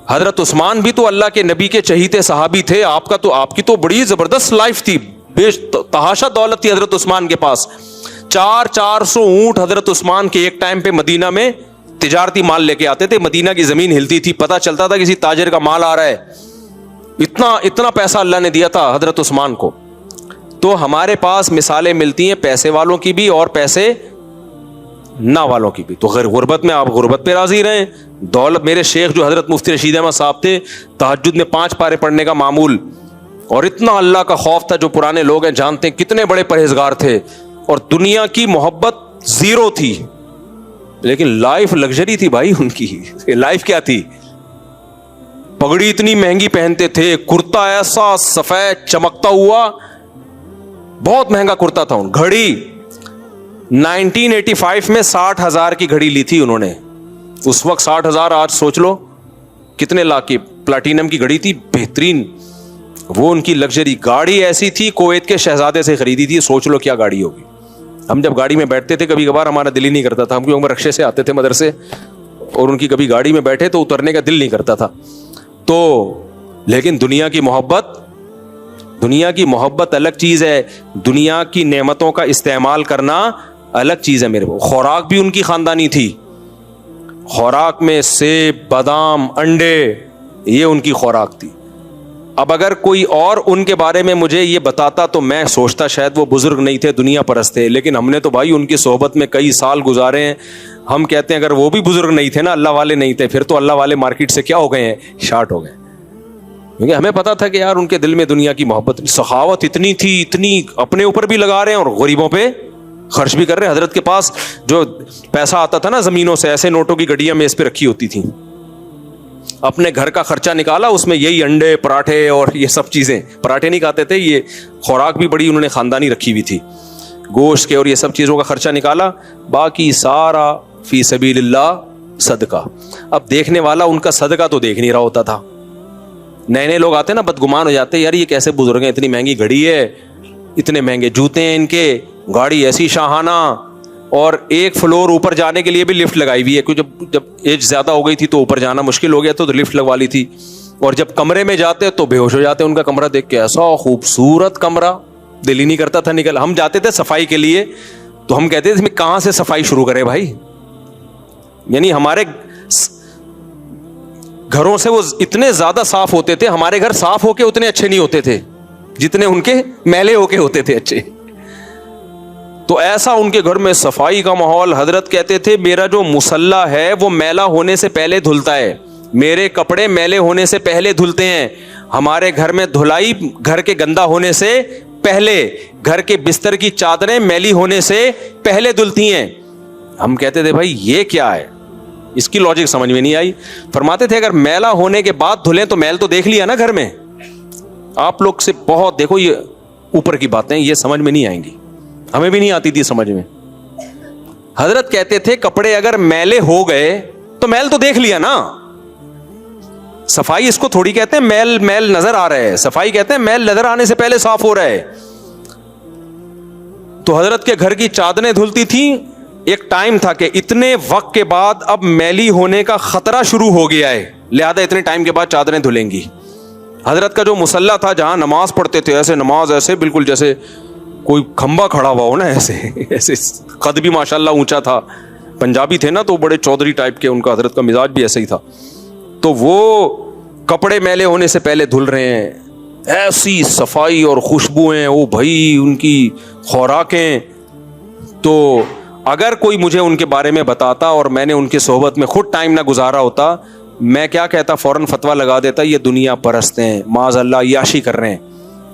حضرت عثمان بھی تو اللہ کے نبی کے چہیتے صحابی تھے. آپ کی تو بڑی زبردست لائف تھی, بے تحاشا دولت تھی حضرت عثمان کے پاس. 400 اونٹ حضرت عثمان کے ایک ٹائم پہ مدینہ میں تجارتی مال لے کے آتے تھے. مدینہ کی زمین ہلتی تھی, پتہ چلتا تھا کسی تاجر کا مال آ رہا ہے. اتنا پیسہ اللہ نے دیا تھا حضرت عثمان کو. تو ہمارے پاس مثالیں ملتی ہیں پیسے والوں کی بھی اور پیسے نہ والوں کی بھی. تو غربت میں آپ غربت پہ راضی رہیں. دولت, میرے شیخ جو حضرت مفتی رشید احمد صاحب تھے, تہجد میں 5 پارے پڑھنے کا معمول, اور اتنا اللہ کا خوف تھا. جو پرانے لوگ ہیں جانتے ہیں کتنے بڑے پرہیزگار تھے, اور دنیا کی محبت زیرو تھی, لیکن لائف لگژری تھی بھائی. ان کی لائف کیا تھی, پگڑی اتنی مہنگی پہنتے تھے, کرتا ایسا سفید چمکتا ہوا, بہت مہنگا کرتا تھا. گھڑی 1985 میں 60,000 کی گھڑی لی تھی انہوں نے. اس وقت 60,000, آج سوچ لو کتنے لاکھ کی پلاٹینم کی گھڑی تھی, بہترین. وہ ان کی لگژری گاڑی ایسی تھی, کویت کے شہزادے سے خریدی تھی. سوچ لو کیا گاڑی ہوگی. ہم جب گاڑی میں بیٹھتے تھے کبھی کبھار ہمارا دل ہی نہیں کرتا تھا, ہم کیونکہ رکشے سے آتے تھے مدرسے, اور ان کی کبھی گاڑی میں بیٹھے تو اترنے کا دل نہیں کرتا تھا. تو لیکن دنیا کی محبت الگ چیز ہے, دنیا کی نعمتوں کا استعمال کرنا الگ چیز ہے. میرے خوراک بھی ان کی خاندانی تھی, خوراک میں سیب, بادام, انڈے, یہ ان کی خوراک تھی. اب اگر کوئی اور ان کے بارے میں مجھے یہ بتاتا تو میں سوچتا شاید وہ بزرگ نہیں تھے, دنیا پرست تھے. لیکن ہم نے تو بھائی ان کی صحبت میں کئی سال گزارے ہیں. ہم کہتے ہیں اگر وہ بھی بزرگ نہیں تھے نا, اللہ والے نہیں تھے, پھر تو اللہ والے مارکیٹ سے کیا ہو گئے ہیں, شارٹ ہو گئے. کیونکہ ہمیں پتا تھا کہ یار ان کے دل میں دنیا کی محبت, سخاوت اتنی تھی, اتنی اپنے اوپر بھی لگا رہے ہیں اور غریبوں پہ خرچ بھی کر رہے ہیں. حضرت کے پاس جو پیسہ آتا تھا نا زمینوں سے, ایسے نوٹوں کی گڈیاں میز پہ رکھی ہوتی تھیں. اپنے گھر کا خرچہ نکالا, اس میں یہی انڈے, پراٹھے اور یہ سب چیزیں. پراٹھے نہیں کھاتے تھے, یہ خوراک بھی بڑی انہوں نے خاندانی رکھی ہوئی تھی, گوشت کے اور یہ سب چیزوں کا خرچہ نکالا. باقی سارا فی سبیل اللہ صدقہ. اب دیکھنے والا ان کا صدقہ تو دیکھ نہیں رہا ہوتا تھا. نئے نئے لوگ آتے نا بدگمان ہو جاتے ہیں, یار یہ کیسے بزرگ ہیں, اتنی مہنگی گھڑی ہے, اتنے مہنگے جوتے ہیں ان کے, گاڑی ایسی شاہانہ, اور ایک فلور اوپر جانے کے لیے بھی لفٹ لگائی ہوئی ہے, کیونکہ جب ایج زیادہ ہو گئی تھی تو اوپر جانا مشکل ہو گیا تو لفٹ لگوا لی تھی. اور جب کمرے میں جاتے تو بے ہوش ہو جاتے, ان کا کمرہ دیکھ کے, ایسا خوبصورت کمرہ, دل ہی نہیں کرتا تھا نکل. ہم جاتے تھے صفائی کے لیے تو ہم کہتے تھے کہاں سے صفائی شروع کرے بھائی, یعنی ہمارے گھروں سے وہ اتنے زیادہ صاف ہوتے تھے, ہمارے گھر صاف ہو کے اتنے اچھے نہیں ہوتے تھے جتنے ان کے میلے ہو کے ہوتے تھے اچھے. تو ایسا ان کے گھر میں صفائی کا ماحول. حضرت کہتے تھے میرا جو مصلی ہے وہ میلا ہونے سے پہلے دھلتا ہے, میرے کپڑے میلے ہونے سے پہلے دھلتے ہیں. ہمارے گھر میں دھلائی گھر کے گندا ہونے سے پہلے, گھر کے بستر کی چادریں میلی ہونے سے پہلے دھلتی ہیں. ہم کہتے تھے بھائی یہ کیا ہے, اس کی لاجک سمجھ میں نہیں آئی. فرماتے تھے اگر میلا ہونے کے بعد دھلیں تو میل تو دیکھ لیا نا گھر میں. آپ لوگ سے بہت دیکھو یہ اوپر کی باتیں, یہ سمجھ میں نہیں آئیں گی, ہمیں بھی نہیں آتی تھی سمجھ میں. حضرت کہتے تھے کپڑے اگر میلے ہو گئے تو میل تو دیکھ لیا نا. صفائی اس کو تھوڑی کہتے ہیں میل میل نظر آ رہا ہے, صفائی کہتے ہیں میل نظر آنے سے پہلے صاف ہو رہا ہے. تو حضرت کے گھر کی چادریں دھلتی تھیں, ایک ٹائم تھا کہ اتنے وقت کے بعد اب میلی ہونے کا خطرہ شروع ہو گیا ہے, لہذا اتنے ٹائم کے بعد چادریں دھلیں گی. حضرت کا جو مصلی تھا جہاں نماز پڑھتے تھے, ایسے نماز ایسے بالکل جیسے کوئی کھمبا کھڑا ہوا ہو نا, ایسے ایسے قد بھی ماشاءاللہ اونچا تھا. پنجابی تھے نا تو بڑے چودھری ٹائپ کے, ان کا حضرت کا مزاج بھی ایسے ہی تھا. تو وہ کپڑے میلے ہونے سے پہلے دھل رہے ہیں, ایسی صفائی اور خوشبوئیں, وہ بھائی ان کی خوراکیں. تو اگر کوئی مجھے ان کے بارے میں بتاتا اور میں نے ان کی صحبت میں خود ٹائم نہ گزارا ہوتا, میں کیا کہتا, فوراً فتویٰ لگا دیتا یہ دنیا پرست ہیں, معاذ اللہ عیاشی کر رہے ہیں.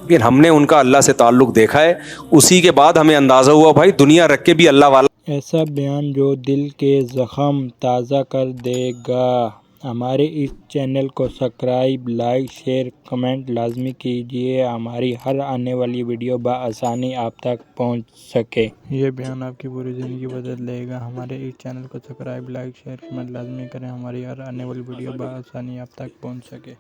لیکن ہم نے ان کا اللہ سے تعلق دیکھا ہے, اسی کے بعد ہمیں اندازہ ہوا بھائی دنیا رکھ کے بھی اللہ والا. ایسا بیان جو دل کے زخم تازہ کر دے گا. ہمارے اس چینل کو سبسکرائب, لائک, شیئر, کمنٹ لازمی کیجیے, ہماری ہر آنے والی ویڈیو بآسانی آپ تک پہنچ سکے. یہ بیان آپ کی پوری زندگی بدل دے گا. ہمارے اس چینل کو سبسکرائب, لائک, شیئر, کمنٹ لازمی کریں, ہماری ہر آنے والی ویڈیو بآسانی آپ تک پہنچ سکے.